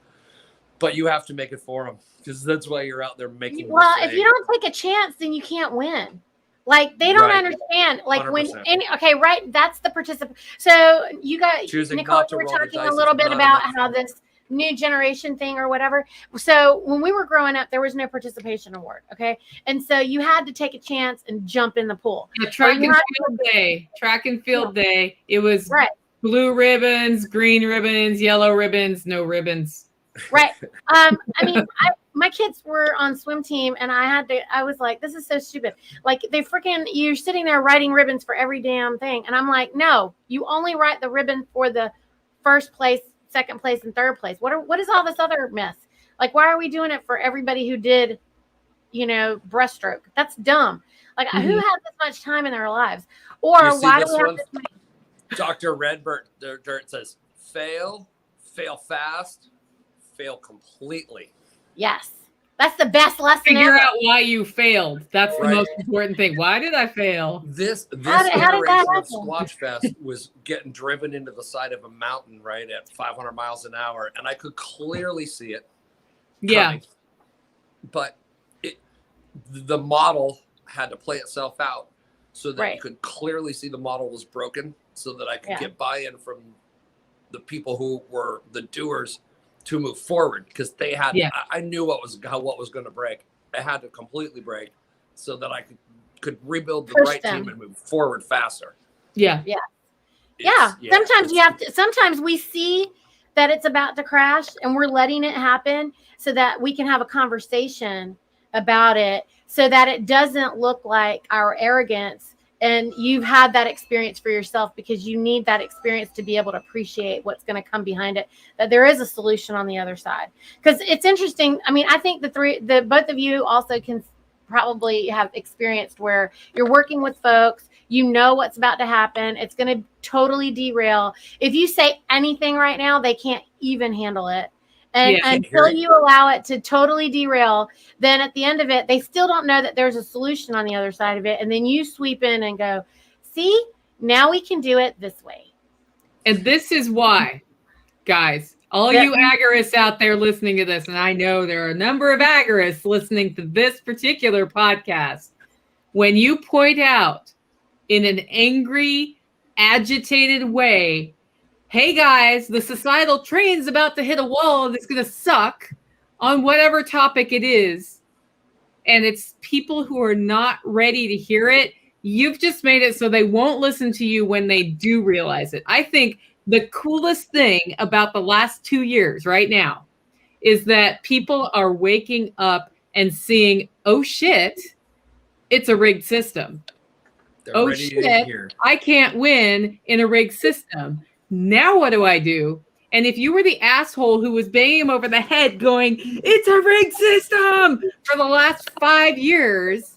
But you have to make it for them, because that's why you're out there making. Well, if you don't take a chance, then you can't win. Like they don't Right. understand. Like when 100%. okay, right? That's the participant. So you got Choosing Nicole. not to You were roll the talking dice a is little bit not about enough. how this new generation thing or whatever. So when we were growing up, there was no participation award. Okay, and so you had to take a chance and jump in the pool. Yeah, track and field day. Track and field day. It was Right. blue ribbons, green ribbons, yellow ribbons, no ribbons. Right. I mean, my kids were on swim team, and I was like, this is so stupid. Like you're sitting there writing ribbons for every damn thing, and I'm like, no, you only write the ribbon for the first place, second place, and third place. What is all this other mess? Like, why are we doing it for everybody who did, breaststroke? That's dumb. Like, who has this much time in their lives? Or why do we have this many? Dr. Redbird Dirt says, fail fast, fail completely. Yes. That's the best lesson Figure ever. out why you failed. That's Right. the most important thing. Why did I fail? This How did that iteration of happen? Squatch Fest was getting driven into the side of a mountain, right, at 500 miles an hour, and I could clearly see it coming. But the model had to play itself out so that you could clearly see the model was broken, so that I could get buy-in from the people who were the doers to move forward, because they had I knew what was going to break. It had to completely break so that I could rebuild the right team and move forward faster. Sometimes we see that it's about to crash and we're letting it happen so that we can have a conversation about it, so that it doesn't look like our arrogance. And you've had that experience for yourself, because you need that experience to be able to appreciate what's going to come behind it, that there is a solution on the other side. Because it's interesting. I mean, I think both of you also can probably have experienced where you're working with folks, you know what's about to happen. It's going to totally derail. If you say anything right now, they can't even handle it. And until you allow it to totally derail, then at the end of it, they still don't know that there's a solution on the other side of it. And then you sweep in and go, see, now we can do it this way. And this is why, guys, all you agorists out there listening to this, and I know there are a number of agorists listening to this particular podcast, when you point out in an angry, agitated way, hey guys, the societal train's about to hit a wall and it's going to suck on whatever topic it is, and it's people who are not ready to hear it, you've just made it so they won't listen to you when they do realize it. I think the coolest thing about the last 2 years right now is that people are waking up and seeing, oh shit, it's a rigged system. Oh shit, I can't win in a rigged system. Now what do I do? And if you were the asshole who was banging him over the head going, it's a rigged system for the last 5 years,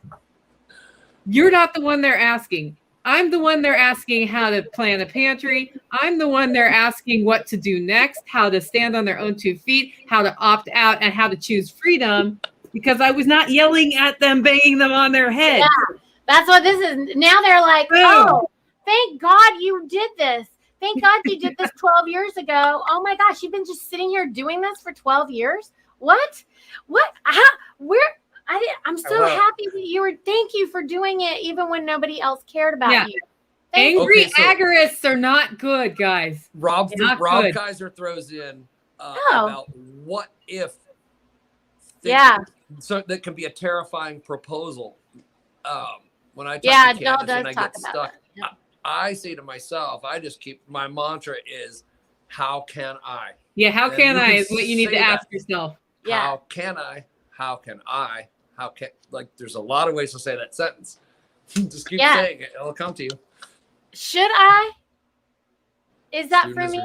you're not the one they're asking. I'm the one they're asking how to plan a pantry. I'm the one they're asking what to do next, how to stand on their own 2 feet, how to opt out, and how to choose freedom, because I was not yelling at them, banging them on their head. Yeah, that's what this is. Now they're like, oh, thank God you did this. Thank God you did this 12 years ago. Oh my gosh, you've been just sitting here doing this for 12 years? What? I'm so happy that you were. Thank you for doing it, even when nobody else cared about you. Angry agorists are not good, guys. Rob Kaiser throws in about what if. So that can be a terrifying proposal. When I talk to Candace and I get stuck, I say to myself, my mantra is, how can I? Yeah, how can I is what you need to ask yourself. Yeah. How can I? How can I? How can, like, there's a lot of ways to say that sentence. Just keep saying it. It'll come to you. Should I? Is that for me?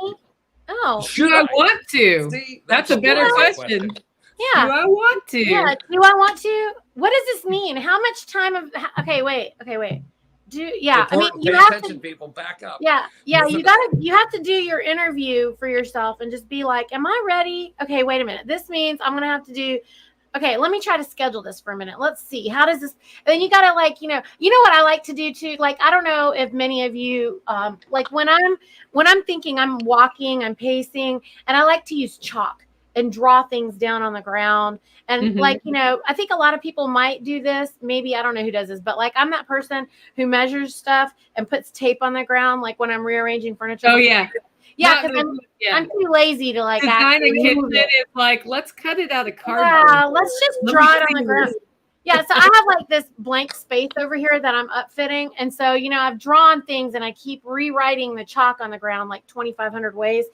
Oh. Should I want to? See, that's a better question. Yeah. Do I want to? Yeah. Do I want to? What does this mean? How much time of, okay, wait. I mean, you have to, people back up. Yeah. You have to do your interview for yourself and just be like, am I ready? Okay, wait a minute. This means I'm going to have to do, okay, let me try to schedule this for a minute. Let's see. How does this, and then you got to, like, you know what I like to do too? Like, I don't know if many of you, like when I'm thinking, I'm walking, I'm pacing, and I like to use chalk and draw things down on the ground. And like, you know, I think a lot of people might do this. Maybe, I don't know who does this, but like I'm that person who measures stuff and puts tape on the ground, like when I'm rearranging furniture. Oh yeah. Yeah, because I'm too lazy to like design a kitchen. It's like, let's cut it out of cardboard. Yeah, let's just draw it on the ground. Yeah, so I have like this blank space over here that I'm upfitting. And so, you know, I've drawn things and I keep rewriting the chalk on the ground like 2,500 ways.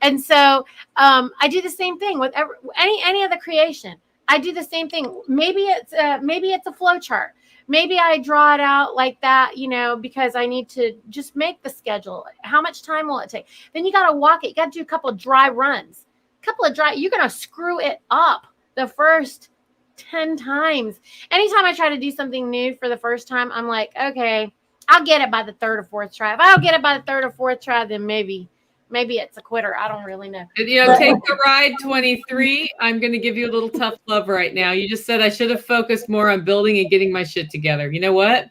And so I do the same thing with any other creation. I do the same thing. Maybe it's a flow chart. Maybe I draw it out like that, you know, because I need to just make the schedule. How much time will it take? Then you got to walk it. You got to do a couple of dry runs. You're going to screw it up the first 10 times. Anytime I try to do something new for the first time, I'm like, okay, I'll get it by the third or fourth try. If I don't get it by the third or fourth try, then maybe it's a quitter. I don't really know. You know, take the ride 23. I'm going to give you a little tough love right now. You just said I should have focused more on building and getting my shit together. You know what?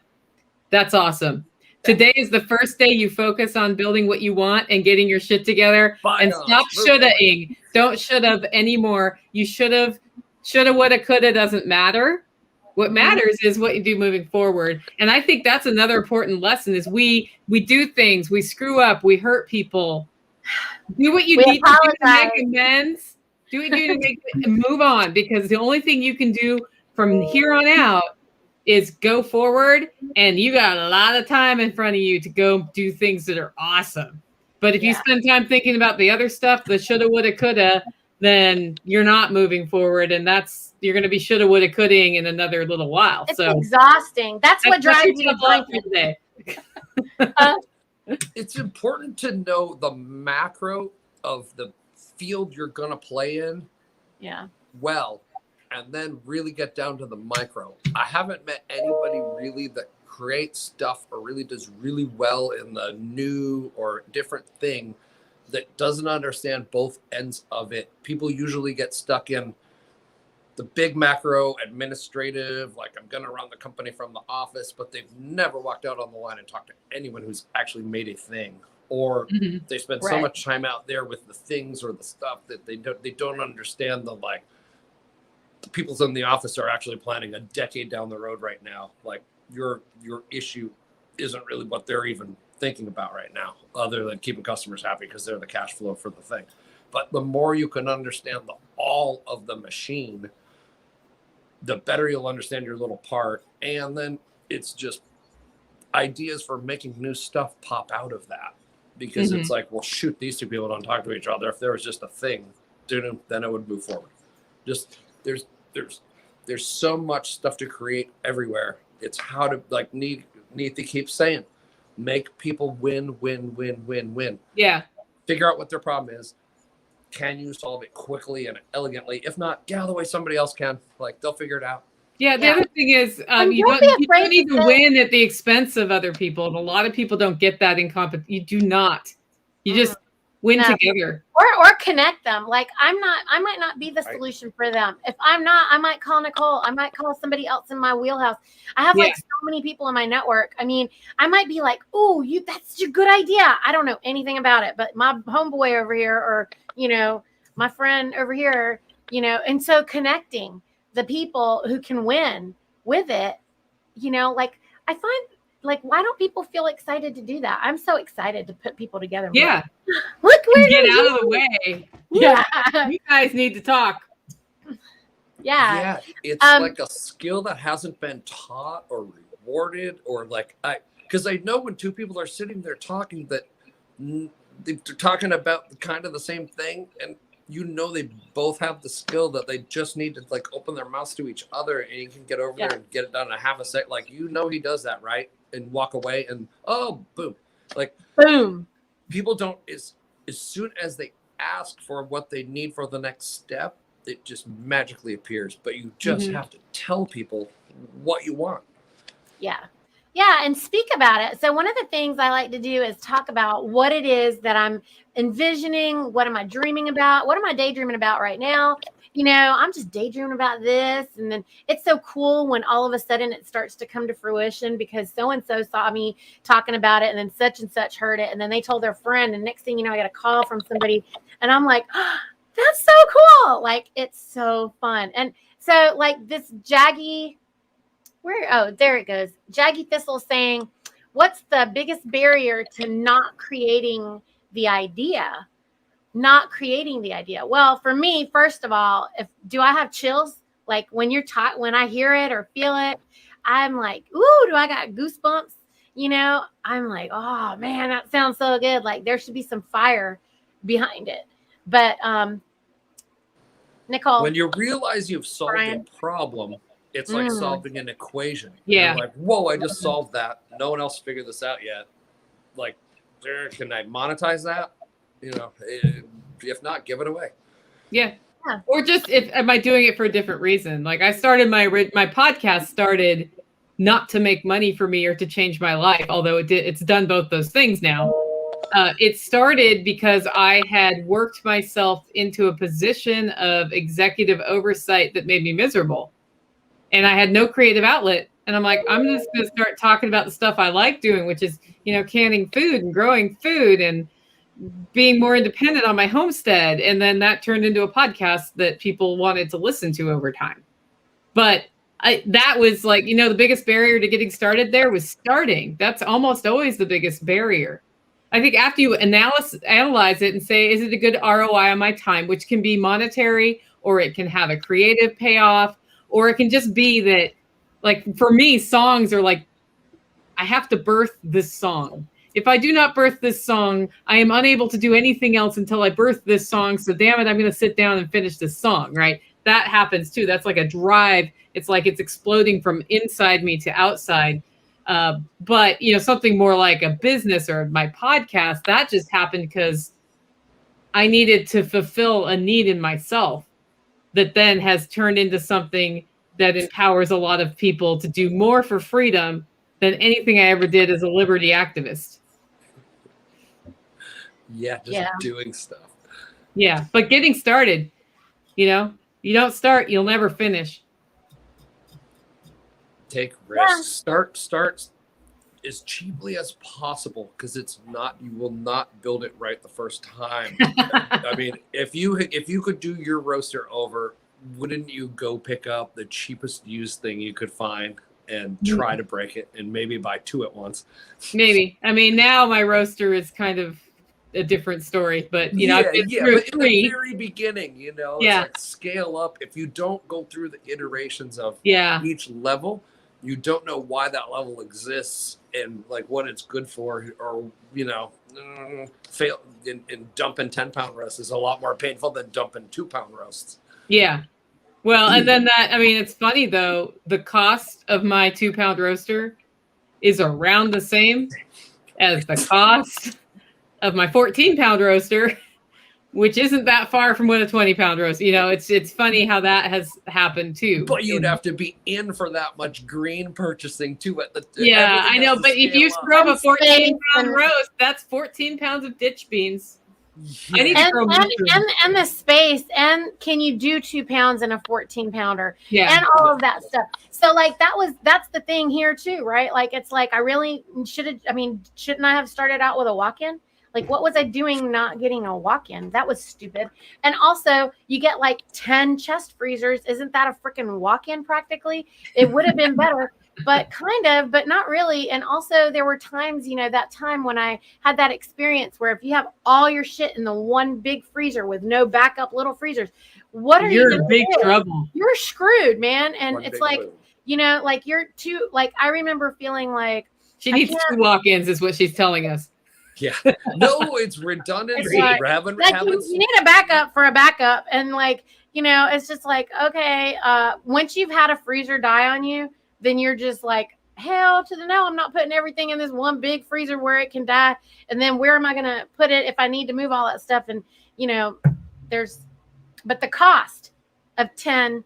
That's awesome. Today is the first day you focus on building what you want and getting your shit together. And stop shoulda-ing. Don't should-have anymore. You should-have, woulda, coulda doesn't matter. What matters is what you do moving forward. And I think that's another important lesson is we do things, we screw up, we hurt people. Do what you need to do to make amends. Do what you need to make move on, because the only thing you can do from here on out is go forward, and you got a lot of time in front of you to go do things that are awesome. But if you spend time thinking about the other stuff, the shoulda, woulda, coulda, then you're not moving forward, and you're going to be shoulda, woulda, coulda-ing in another little while. It's exhausting. That's what drives me to drink today. It's important to know the macro of the field you're going to play in. Yeah. Well, and then really get down to the micro. I haven't met anybody really that creates stuff or really does really well in the new or different thing that doesn't understand both ends of it. People usually get stuck in the big macro administrative, like I'm going to run the company from the office, but they've never walked out on the line and talked to anyone who's actually made a thing. Or they spend so much time out there with the things or the stuff that they don't understand the people in the office are actually planning a decade down the road right now. Like your issue isn't really what they're even thinking about right now, other than keeping customers happy because they're the cash flow for the thing. But the more you can understand the all of the machine, the better you'll understand your little part. And then it's just ideas for making new stuff pop out of that, because it's like, well, shoot, these two people don't talk to each other. If there was just a thing, then it would move forward. Just there's so much stuff to create everywhere. It's how to, like Neethy keeps saying, make people win. Yeah. Figure out what their problem is. Can you solve it quickly and elegantly? If not, get out of the way. Somebody else can. Like, they'll figure it out. Yeah. The other thing is, you don't need to win at the expense of other people. And a lot of people don't get that in competition. You do not. You just win together. Or connect them. Like I might not be the solution for them. If I'm not, I might call Nicole. I might call somebody else in my wheelhouse. I have like so many people in my network. I mean, I might be like, oh, that's a good idea. I don't know anything about it, but my homeboy over here, or, you know, my friend over here, you know, and so connecting the people who can win with it, you know, like I find, like, why don't people feel excited to do that? I'm so excited to put people together. Yeah. Look, we're get out of the way. Yeah. You guys need to talk. Yeah. It's like a skill that hasn't been taught or rewarded, or because I know when two people are sitting there talking that they're talking about kind of the same thing, and you know they both have the skill that they just need to like open their mouths to each other, and you can get over there and get it done in a half a sec. Like, you know, he does that, right? And walk away and boom. Like, boom. People don't, as soon as they ask for what they need for the next step, it just magically appears. But you just have to tell people what you want. Yeah. Yeah, and speak about it. So one of the things I like to do is talk about what it is that I'm envisioning. What am I dreaming about? What am I daydreaming about right now? You know, I'm just daydreaming about this. And then it's so cool when all of a sudden it starts to come to fruition, because so-and-so saw me talking about it, and then such and such heard it, and then they told their friend, and next thing you know, I got a call from somebody, and I'm like, oh, that's so cool. Like, it's so fun. And so, like, this Jaggy, there it goes. Jaggy Thistle saying, what's the biggest barrier to not creating the idea? Not creating the idea. Well, for me, first of all, do I have chills? Like when when I hear it or feel it, I'm like, ooh, do I got goosebumps? You know, I'm like, oh man, that sounds so good. Like there should be some fire behind it. But Nicole, when you realize you've solved Brian, a problem, it's like solving an equation. Yeah. You're like, whoa, I just solved that. No one else figured this out yet. Like, can I monetize that? You know, if not, give it away. Yeah. Or just am I doing it for a different reason? Like I started my podcast started not to make money for me or to change my life, although it's done both those things now. It started because I had worked myself into a position of executive oversight that made me miserable. And I had no creative outlet. And I'm like, I'm just going to start talking about the stuff I like doing, which is, you know, canning food and growing food and being more independent on my homestead. And then that turned into a podcast that people wanted to listen to over time. But that was like, you know, the biggest barrier to getting started there was starting. That's almost always the biggest barrier. I think after you analyze it and say, is it a good ROI on my time, which can be monetary, or it can have a creative payoff, or it can just be that, like, for me, songs are like, I have to birth this song. If I do not birth this song, I am unable to do anything else until I birth this song. So damn it, I'm going to sit down and finish this song, right? That happens too. That's like a drive. It's like it's exploding from inside me to outside. But, you know, something more like a business or my podcast, that just happened because I needed to fulfill a need in myself that then has turned into something that empowers a lot of people to do more for freedom than anything I ever did as a liberty activist. Yeah, just doing stuff. Yeah, but getting started, you know, you don't start, you'll never finish. Take risks. Start as cheaply as possible, because you will not build it right the first time. I mean, if you could do your roaster over, wouldn't you go pick up the cheapest used thing you could find and try to break it and maybe buy two at once? Maybe. I mean, now my roaster is kind of a different story, but you know, but in the very beginning, you know, it's like scale up. If you don't go through the iterations of each level, you don't know why that level exists and like what it's good for, or, you know, fail in dumping 10-pound roasts is a lot more painful than dumping 2-pound roasts. Yeah. Well, and then I mean, it's funny though, the cost of my 2-pound roaster is around the same as the cost of my 14-pound roaster, which isn't that far from what a 20-pound roast. You know, it's funny how that has happened too. But you'd have to be in for that much green purchasing too at the I know. But if you screw up a 14-pound roast, that's 14 pounds of ditch beans. Yeah. And the space, and can you do 2 pounds in a 14-pounder? Yeah, and all of that stuff. So like that's the thing here too, right? Like it's like I really shouldn't I have started out with a walk-in? Like, what was I doing not getting a walk-in? That was stupid. And also, you get like 10 chest freezers. Isn't that a freaking walk-in practically? It would have been better, but kind of, but not really. And also, there were times, you know, that time when I had that experience where if you have all your shit in the one big freezer with no backup little freezers, you're in big trouble. You're screwed, man. And it's like, you know, like I remember feeling like she needs 2 walk-ins is what she's telling us. Yeah. No, it's redundant. It's like, you need a backup for a backup. And like, you know, it's just like, okay, once you've had a freezer die on you, then you're just like, hell to the no, I'm not putting everything in this one big freezer where it can die. And then where am I going to put it if I need to move all that stuff? And, you know, but the cost of 10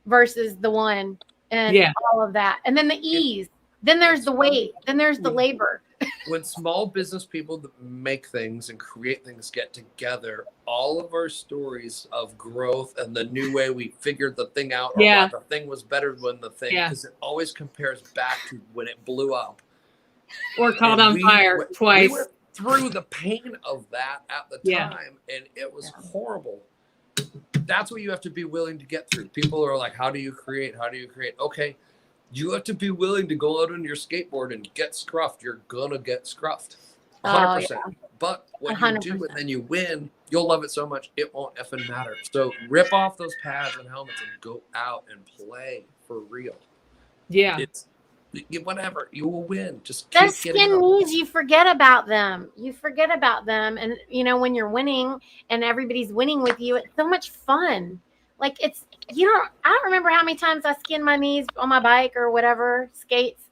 versus the 1 and all of that. And then the ease. Then there's the weight. Then there's the labor. When small business people that make things and create things get together, all of our stories of growth and the new way we figured the thing out, or why the thing was better than the thing, because it always compares back to when it blew up or caught on fire twice. We went through the pain of that at the time, and it was horrible. that's what you have to be willing to get through. People are like, how do you create? How do you create? Okay. You have to be willing to go out on your skateboard and get scruffed. You're going to get scruffed. 100%. But when 100%. you do and then you win, you'll love it so much, it won't effing matter. So rip off those pads and helmets and go out and play for real. Yeah. It's whatever. You will win. Just The keep skin getting up. knees, you forget about them. You forget about them. And, you know, when you're winning and everybody's winning with you, it's so much fun. Like I don't remember how many times I skinned my knees on my bike or whatever, skates.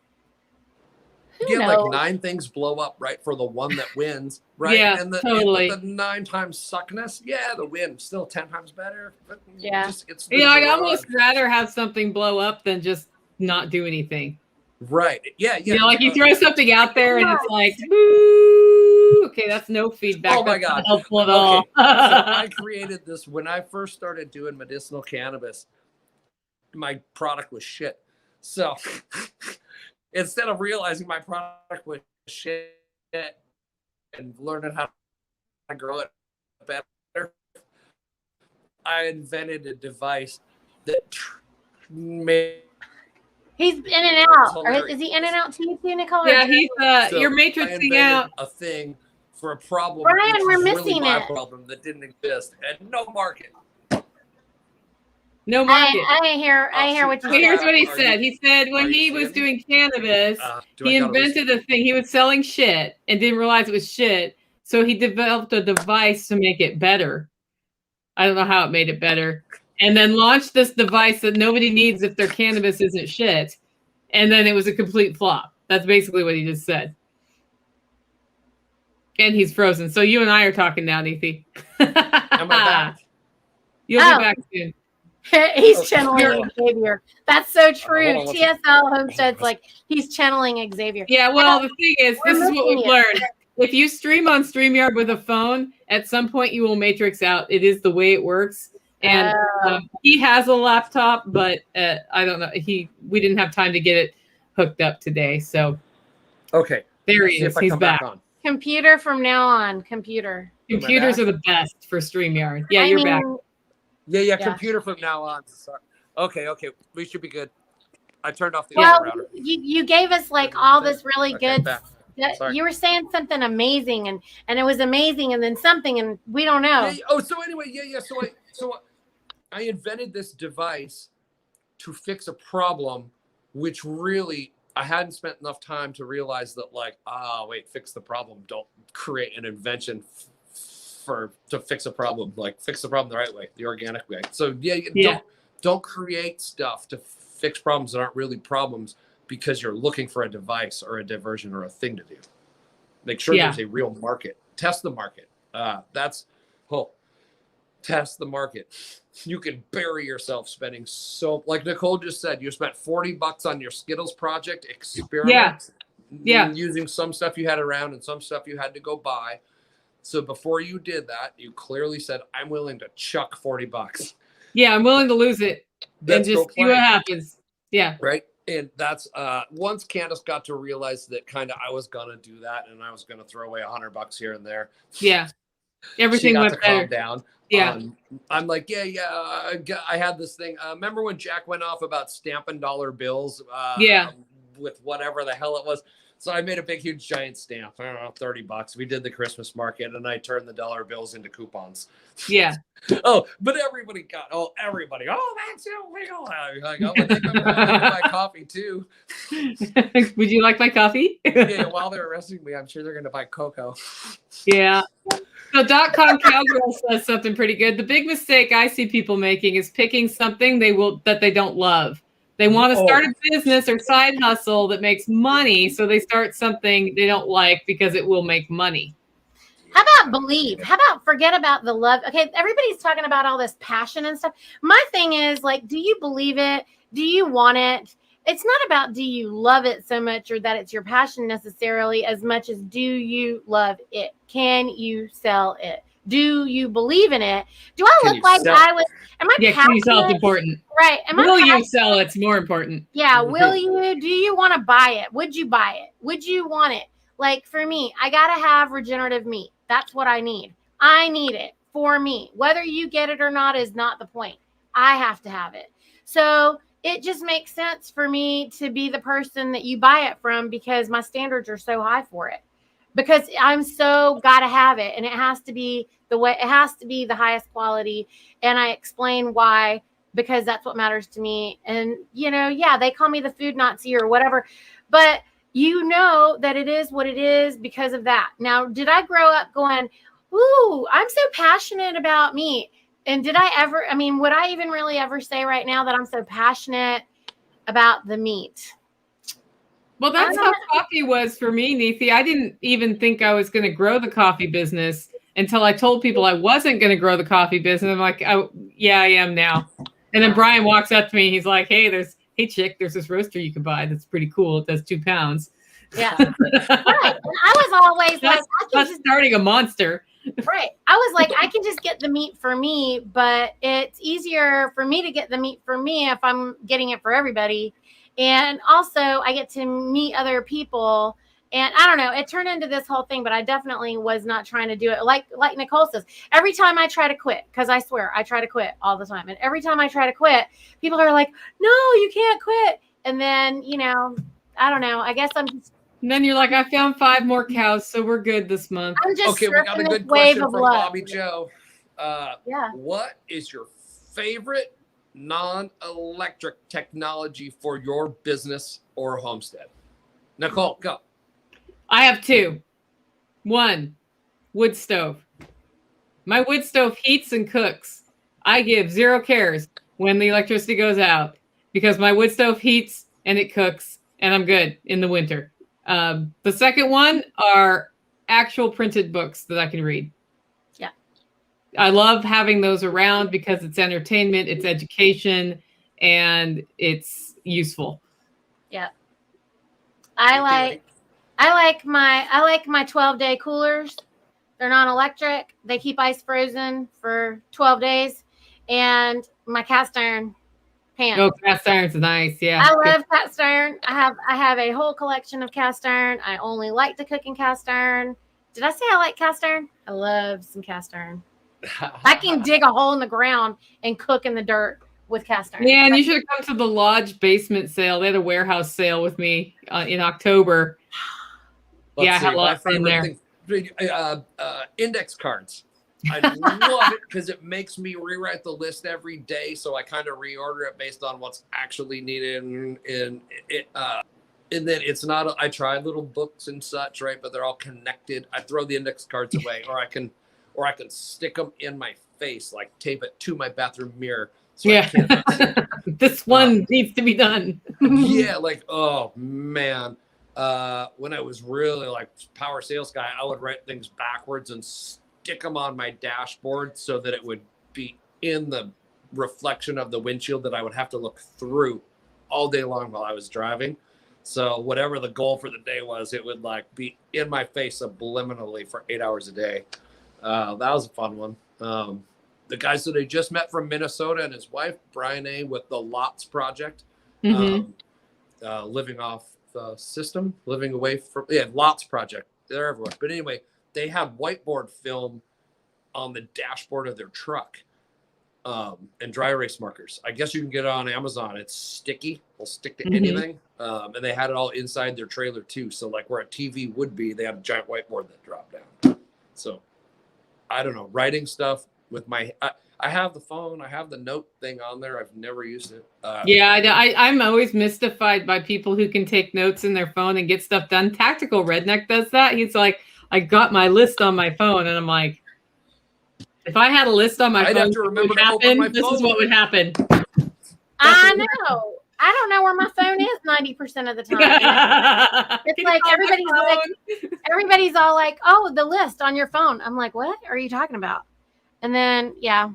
Yeah, like 9 things blow up right for the one that wins, right? Yeah, and totally. The 9 times suckness, yeah, the win still 10 times better. But Yeah. It's I'd almost rather have something blow up than just not do anything. Right. Yeah. You know, like you throw something out there and it's like, boo. Okay, that's no feedback. Oh my That's not God. helpful at all. So I created this when I first started doing medicinal cannabis. My product was shit. So instead of realizing my product was shit and learning how to grow it better, I invented a device that made. He's in and out. Or is he in and out to you too, Nicole? Yeah, he's So you're I matrixing invented out. a thing for a problem. Brian, which we're was missing really my it. problem that didn't exist and no market. No market. I hear what you Well, here's said. what he Are said. you- He said when are he you was seeing doing cannabis, he invented a thing. He was selling shit and didn't realize it was shit. So he developed a device to make it better. I don't know how it made it better. And then launched this device that nobody needs if their cannabis isn't shit. And then it was a complete flop. That's basically what he just said. And he's frozen. So you and I are talking now, Neethi. Am I back? You'll be back soon. He's channeling Xavier. That's so true. Hold on, TSL Homestead's like he's channeling Xavier. Yeah, well, the thing is, this is what we've missing it. learned. If you stream on StreamYard with a phone, at some point you will matrix out. It is the way it works. And he has a laptop, but I don't know. We didn't have time to get it hooked up today. So Okay. there he See is. if I He's come back. on. Computer from now on. Computer. Computers back? are the best for StreamYard. Yeah, I you're mean, back. Yeah. Computer from now on. Sorry. Okay. We should be good. I turned off the Well, router. you gave us like all this really Okay, good. back. Sorry. You were saying something amazing, and it was amazing, and then something, and we don't know. Yeah. Oh, so anyway, yeah. So I invented this device to fix a problem, which really I hadn't spent enough time to realize that, like, fix the problem. Don't create an invention to fix a problem. Like, fix the problem the right way, the organic way. So don't create stuff to fix problems that aren't really problems because you're looking for a device or a diversion or a thing to do. Make sure there's a real market. Test the market. Test the market. You can bury yourself spending like Nicole just said, you spent $40 on your Skittles project experiment. Yeah. Using some stuff you had around and some stuff you had to go buy. So before you did that, you clearly said, I'm willing to chuck $40. Yeah, I'm willing to lose it and just see what happens. Yeah. Right. And that's once Candace got to realize that kind of I was gonna do that and I was gonna throw away $100 here and there. Yeah. Everything went better. Calm down. Yeah. I'm like, I had this thing. Remember when Jack went off about stamping dollar bills? With whatever the hell it was. So I made a big, huge, giant stamp. I don't know, $30. We did the Christmas market, and I turned the dollar bills into coupons. Yeah. But everybody got. Oh, that's illegal. Like, I'm gonna my coffee too. Would you like my coffee? Yeah. While they're arresting me, I'm sure they're gonna buy cocoa. Yeah. So .com Cowgirl says something pretty good. The big mistake I see people making is picking something that they don't love. They want to start a business or side hustle that makes money, so they start something they don't like because it will make money. How about believe? How about forget about the love? Okay, everybody's talking about all this passion and stuff. My thing is, like, do you believe it? Do you want it? It's not about do you love it so much or that it's your passion necessarily as much as do you love it? Can you sell it? Do you believe in it? Do I look like I was? Am I passionate? Can you sell it's important. Right. Will you sell it's more important. Yeah. Will you? Do you want to buy it? Would you buy it? Would you want it? Like for me, I got to have regenerative meat. That's what I need. I need it for me. Whether you get it or not is not the point. I have to have it. So it just makes sense for me to be the person that you buy it from because my standards are so high for it. Because I'm so got to have it, and it has to be the highest quality. And I explain why, because that's what matters to me. And they call me the food Nazi or whatever, but that it is what it is because of that. Now, did I grow up going, ooh, I'm so passionate about meat? And would I even really ever say right now that I'm so passionate about the meat? Well, that's how coffee was for me, Neethi. I didn't even think I was going to grow the coffee business until I told people I wasn't going to grow the coffee business. I'm like, oh, yeah, I am now. And then Brian walks up to me. He's like, hey, chick, there's this roaster you can buy. That's pretty cool. It does 2 pounds. Yeah. Right. And I was always that's starting a monster. Right. I was like, I can just get the meat for me, but it's easier for me to get the meat for me if I'm getting it for everybody. And also I get to meet other people. And I don't know, it turned into this whole thing, but I definitely was not trying to do it. Like Nicole says, every time I try to quit, because I swear I try to quit all the time. And every time I try to quit, people are like, no, you can't quit. And then, I don't know. I guess I'm just. And then you're like, I found 5 more cows, so we're good this month. I'm just okay, we got a good question from Bobby Joe. What is your favorite non-electric technology for your business or homestead? Nicole, go. I have 2. 1, wood stove. My wood stove heats and cooks. I give 0 cares when the electricity goes out because my wood stove heats and it cooks and I'm good in the winter. The second one are actual printed books that I can read. Yeah. I love having those around because it's entertainment, it's education, and it's useful. Yeah. I like my 12-day coolers. They're non-electric. They keep ice frozen for 12 days. And my cast iron pan. Oh, cast iron's nice. Yeah. I love cast iron. I have a whole collection of cast iron. I only like to cook in cast iron. Did I say I like cast iron? I love some cast iron. I can dig a hole in the ground and cook in the dirt with cast iron. Yeah, and you should have come to the lodge basement sale. They had a warehouse sale with me in October. I had a lot of fun there. Index cards. I love it because it makes me rewrite the list every day. So I kind of reorder it based on what's actually needed. And then it's not, I try little books and such, right? But they're all connected. I throw the index cards away or I can stick them in my face, like tape it to my bathroom mirror. So yeah. This one needs to be done. Yeah. Like, oh man. When I was really like power sales guy, I would write things backwards and stick them on my dashboard so that it would be in the reflection of the windshield that I would have to look through all day long while I was driving. So whatever the goal for the day was, it would like be in my face subliminally for 8 hours a day. That was a fun one. The guys that I just met from Minnesota and his wife, Brian A. with the Lots Project, living off the system, living away from, Lots Project. They're everywhere. But anyway, they have whiteboard film on the dashboard of their truck and dry erase markers. I guess you can get it on Amazon. It's sticky. It'll stick to anything. And they had it all inside their trailer too. So like where a TV would be, they had a giant whiteboard that dropped down. So I don't know, writing stuff with my, I have the phone. I have the note thing on there. I've never used it. I'm always mystified by people who can take notes in their phone and get stuff done. Tactical Redneck does that. He's like, I got my list on my phone, and I'm like, if I had a list on my phone, have to remember to open my this phone. is what would happen. I know. I don't know where my phone is 90% of the time. It's like everybody's all like, oh, the list on your phone. I'm like, what are you talking about? And then, yeah,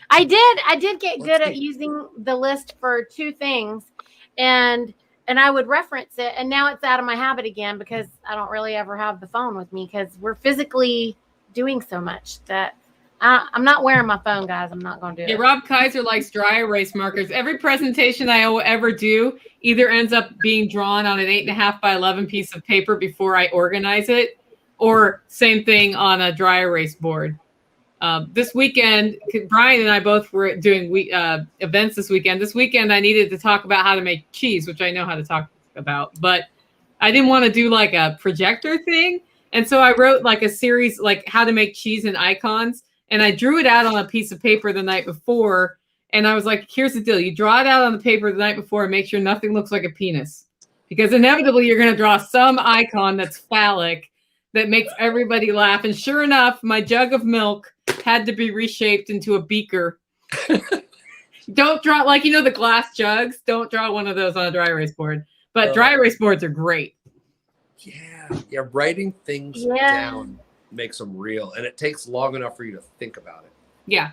I did get good at using the list for 2 things, and I would reference it. And now it's out of my habit again because I don't really ever have the phone with me because we're physically doing so much that I'm not wearing my phone, guys. I'm not going to do it. Rob Kaiser likes dry erase markers. Every presentation I ever do either ends up being drawn on an 8.5 by 11 piece of paper before I organize it, or same thing on a dry erase board. this weekend, Brian and I both were doing events this weekend. This weekend, I needed to talk about how to make cheese, which I know how to talk about, but I didn't want to do like a projector thing. And so I wrote like a series, like how to make cheese and icons. And I drew it out on a piece of paper the night before. And I was like, here's the deal. You draw it out on the paper the night before and make sure nothing looks like a penis. Because inevitably you're going to draw some icon that's phallic that makes everybody laugh. And sure enough, my jug of milk had to be reshaped into a beaker. Don't draw, like, the glass jugs. Don't draw one of those on a dry erase board. But dry erase boards are great. Yeah. Writing things down makes them real. And it takes long enough for you to think about it. Yeah.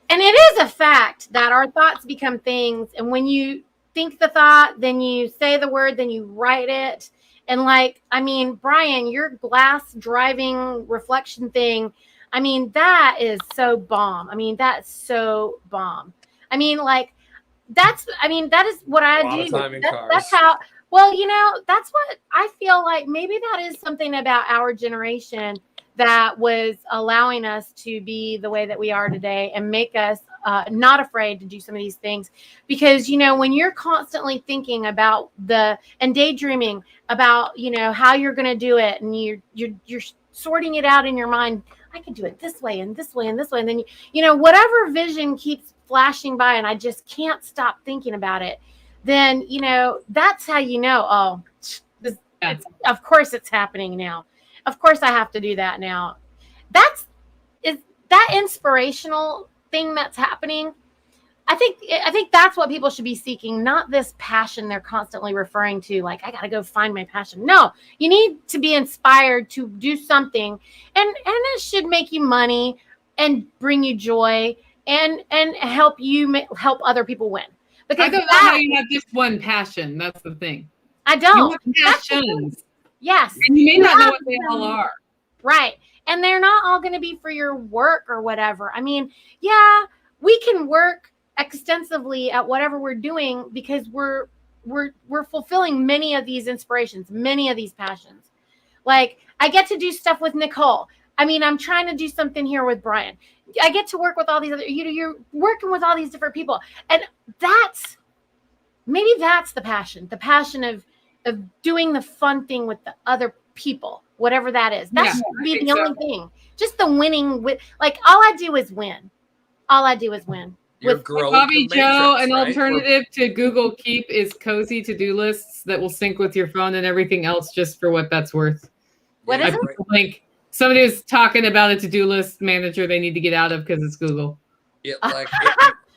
And it is a fact that our thoughts become things. And when you think the thought, then you say the word, then you write it. And Brian, your glass driving reflection thing, that is so bomb. That's so bomb. That is what I do. That's how, that's what I feel like. Maybe that is something about our generation that was allowing us to be the way that we are today and make us not afraid to do some of these things. Because, when you're constantly thinking about and daydreaming about, how you're going to do it, and you're sorting it out in your mind, I could do it this way and this way and this way. And then, whatever vision keeps flashing by and I just can't stop thinking about it, then, that's how of course it's happening now. Of course I have to do that now. Is that inspirational thing that's happening. I think that's what people should be seeking, not this passion they're constantly referring to, like, I got to go find my passion. No, you need to be inspired to do something, and it should make you money and bring you joy and help other people win. Because I don't know how you have just one passion. That's the thing. I don't. You have passions. Yes. And you may not know what they all are. Right. And they're not all going to be for your work or whatever. I mean, yeah, we can work extensively at whatever we're doing because we're fulfilling many of these inspirations, many of these passions. Like, I get to do stuff with Nicole. I mean, I'm trying to do something here with Brian. I get to work with all these other, you're working with all these different people. And maybe that's the passion of doing the fun thing with the other people, whatever that is. That should be the only thing. Just the winning with, like, all I do is win. All I do is win. With Bobby Joe, an alternative to Google Keep is cozy to-do lists that will sync with your phone and everything else, just for what that's worth. What is it? Like, somebody was talking about a to-do list manager they need to get out of because it's Google. Yeah,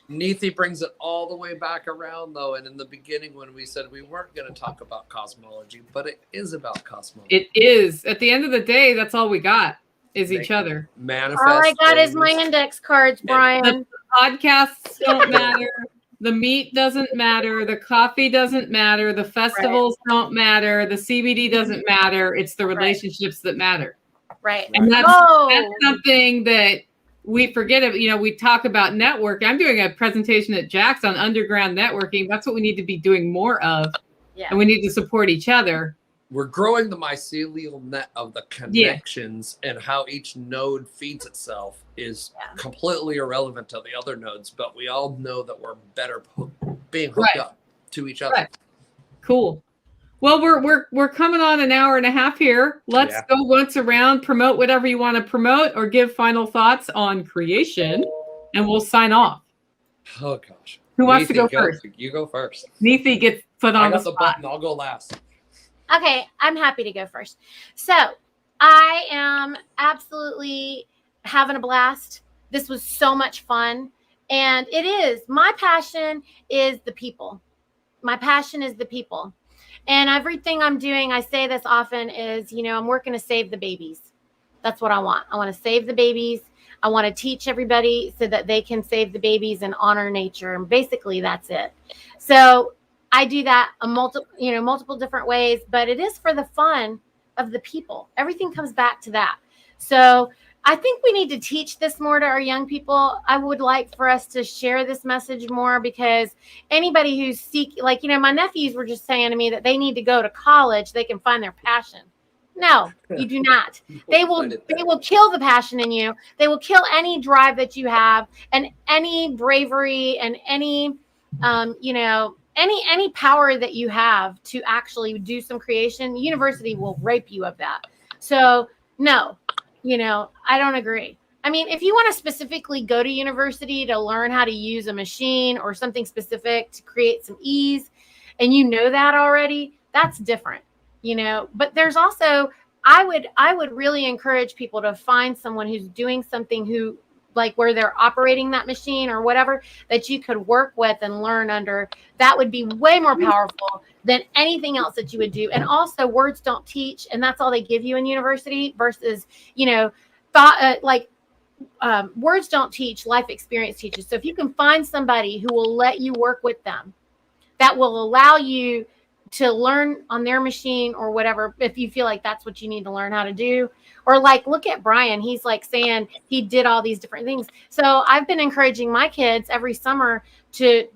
Neethi brings it all the way back around, though. And in the beginning, when we said we weren't going to talk about cosmology, but it is about cosmology. It is. At the end of the day, that's all we got is each other. Manifest. All I got is my index cards, Brian. The podcasts don't matter. The meat doesn't matter. The coffee doesn't matter. The festivals don't matter. The CBD doesn't matter. It's the relationships that matter. Right. And that's something that we forget. We talk about network. I'm doing a presentation at Jack's on underground networking. That's what we need to be doing more of. Yeah. And we need to support each other. We're growing the mycelial net of the connections, and how each node feeds itself is completely irrelevant to the other nodes. But we all know that we're better being hooked up to each other. Right. Cool. Well, we're coming on an hour and a half here. Let's go once around, promote whatever you want to promote, or give final thoughts on creation, and we'll sign off. Oh gosh, who wants to go first? You go first. Neethi gets put on the spot. button. I'll go last. Okay, I'm happy to go first. So I am absolutely having a blast. This was so much fun, and it is. My passion is the people. My passion is the people. And everything I'm doing, I say this often, is, I'm working to save the babies. That's what I want. I want to save the babies. I want to teach everybody so that they can save the babies and honor nature. And basically, that's it. So I do that multiple different ways, but it is for the fun of the people. Everything comes back to that. So I think we need to teach this more to our young people. I would like for us to share this message more, because anybody who's my nephews were just saying to me that they need to go to college, they can find their passion. No, you do not. They will kill the passion in you. They will kill any drive that you have and any bravery and any any power that you have to actually do some creation. The university will rape you of that. So no, I don't agree. I mean, if you want to specifically go to university to learn how to use a machine or something specific to create some ease, and you know that already, that's different, But there's also, I would really encourage people to find someone who's doing something who, like where they're operating that machine or whatever, that you could work with and learn under. That would be way more powerful than anything else that you would do. And also, words don't teach, and that's all they give you in university versus, words don't teach, life experience teaches. So if you can find somebody who will let you work with them, that will allow you to learn on their machine or whatever, if you feel like that's what you need to learn how to do. Or like, look at Brian, he's like saying he did all these different things. So I've been encouraging my kids every summer to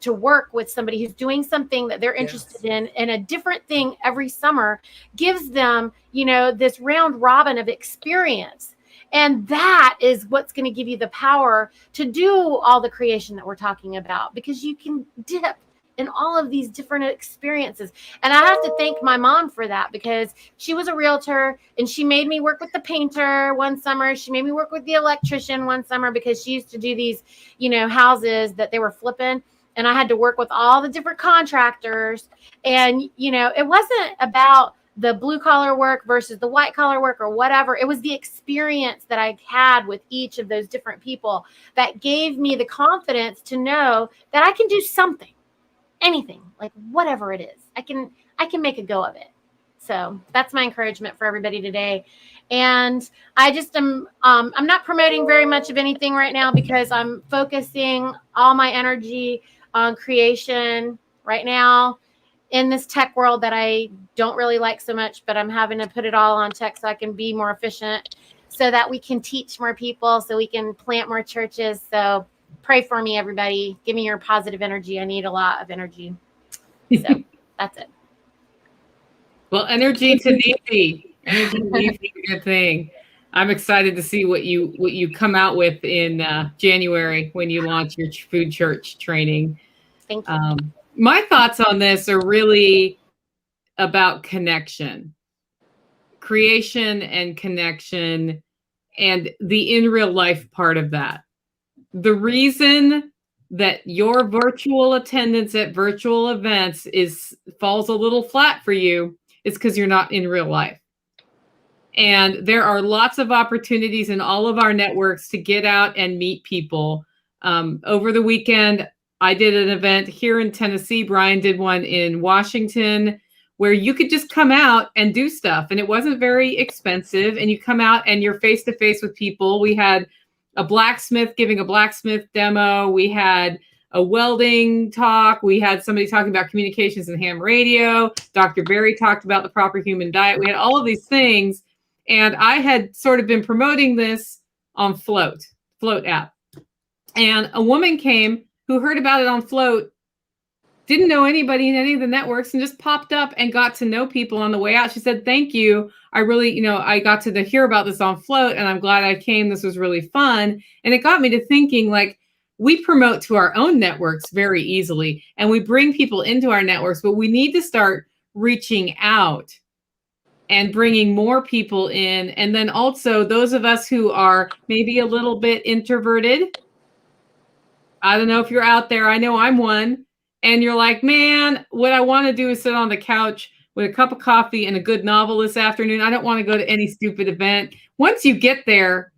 work with somebody who's doing something that they're interested in, and a different thing every summer gives them, this round robin of experience. And that is what's going to give you the power to do all the creation that we're talking about, because you can dip in all of these different experiences. And I have to thank my mom for that, because she was a realtor and she made me work with the painter one summer. She made me work with the electrician one summer, because she used to do these, houses that they were flipping. And I had to work with all the different contractors. And, it wasn't about the blue collar work versus the white collar work or whatever. It was the experience that I had with each of those different people that gave me the confidence to know that I can do something. Anything, like whatever it is, I can make a go of it. So that's my encouragement for everybody today. And I just am, I'm not promoting very much of anything right now, because I'm focusing all my energy on creation right now in this tech world that I don't really like so much, but I'm having to put it all on tech so I can be more efficient, so that we can teach more people, so we can plant more churches. So pray for me, everybody. Give me your positive energy. I need a lot of energy. So that's it. Well, energy to Nancy. Energy to Nancy is a good thing. I'm excited to see what you come out with in January when you launch your food church training. Thank you. My thoughts on this are really about connection, creation and connection, and the in real life part of that. The reason that your virtual attendance at virtual events falls a little flat for you is because you're not in real life. And there are lots of opportunities in all of our networks to get out and meet people. Over the weekend, I did an event here in Tennessee. Brian did one in Washington, where you could just come out and do stuff. And it wasn't very expensive. And you come out and you're face to face with people. We had a blacksmith giving a blacksmith demo. We had a welding talk. We had somebody talking about communications and ham radio. Dr. Berry talked about the proper human diet. We had all of these things. And I had sort of been promoting this on Float app. And a woman came who heard about it on Float, didn't know anybody in any of the networks, and just popped up and got to know people on the way out. She said, thank you. I really, I got to hear about this on Float, and I'm glad I came. This was really fun. And it got me to thinking, like, we promote to our own networks very easily, and we bring people into our networks, but we need to start reaching out and bringing more people in. And then also those of us who are maybe a little bit introverted. I don't know if you're out there. I know I'm one. And you're like, man, what I want to do is sit on the couch with a cup of coffee and a good novel this afternoon. I don't want to go to any stupid event. Once you get there,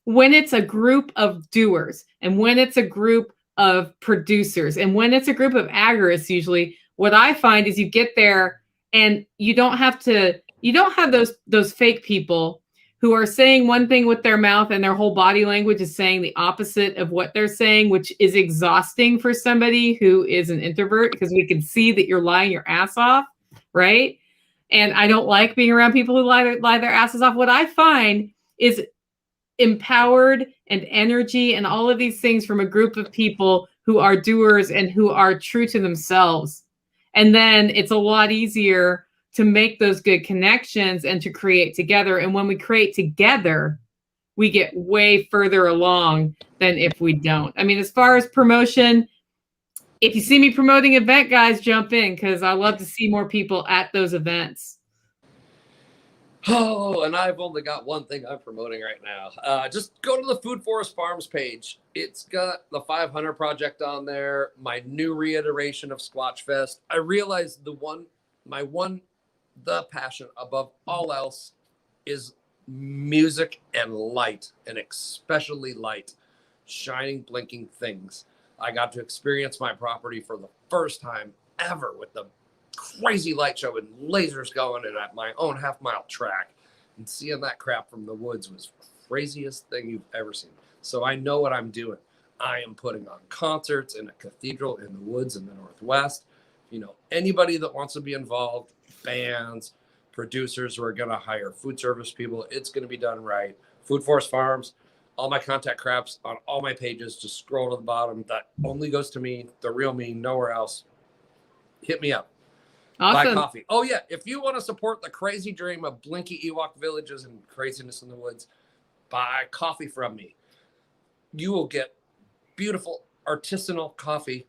when it's a group of doers, and when it's a group of producers, and when it's a group of agorists, usually what I find is you get there and you don't have those fake people who are saying one thing with their mouth and their whole body language is saying the opposite of what they're saying, which is exhausting for somebody who is an introvert, because we can see that you're lying your ass off, right? And I don't like being around people who lie their asses off. What I find is empowered and energy and all of these things from a group of people who are doers and who are true to themselves. And then it's a lot easier to make those good connections and to create together. And when we create together, we get way further along than if we don't. I mean, as far as promotion, if you see me promoting an event, guys, jump in, because I love to see more people at those events. Oh, and I've only got one thing I'm promoting right now. Just go to the Food Forest Farms page. It's got the 500 project on there, my new reiteration of Squatch Fest. I realized the passion above all else is music and light, and especially light, shining, blinking things. I got to experience my property for the first time ever with the crazy light show and lasers going and at my own half-mile track, and seeing that crap from the woods was the craziest thing you've ever seen. So I know what I'm doing. I am putting on concerts in a cathedral in the woods in the Northwest. You know, anybody that wants to be involved, bands, producers who are going to hire food service people, it's going to be done right. Food Forest Farms, all my contact craps on all my pages. Just scroll to the bottom. That only goes to me, the real me, nowhere else. Hit me up. Awesome. Buy coffee. Oh, yeah. If you want to support the crazy dream of Blinky Ewok villages and craziness in the woods, buy coffee from me. You will get beautiful artisanal coffee,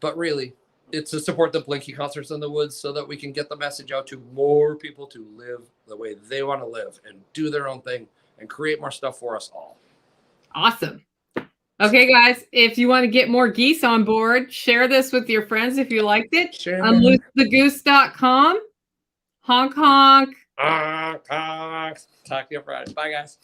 but really, it's to support the Blinky concerts in the woods so that we can get the message out to more people to live the way they want to live and do their own thing and create more stuff for us all. Awesome. Okay, guys, if you want to get more geese on board, share this with your friends if you liked it. Share. Unloosthegoose.com. Honk, honk. Talk to you Friday. Bye, guys.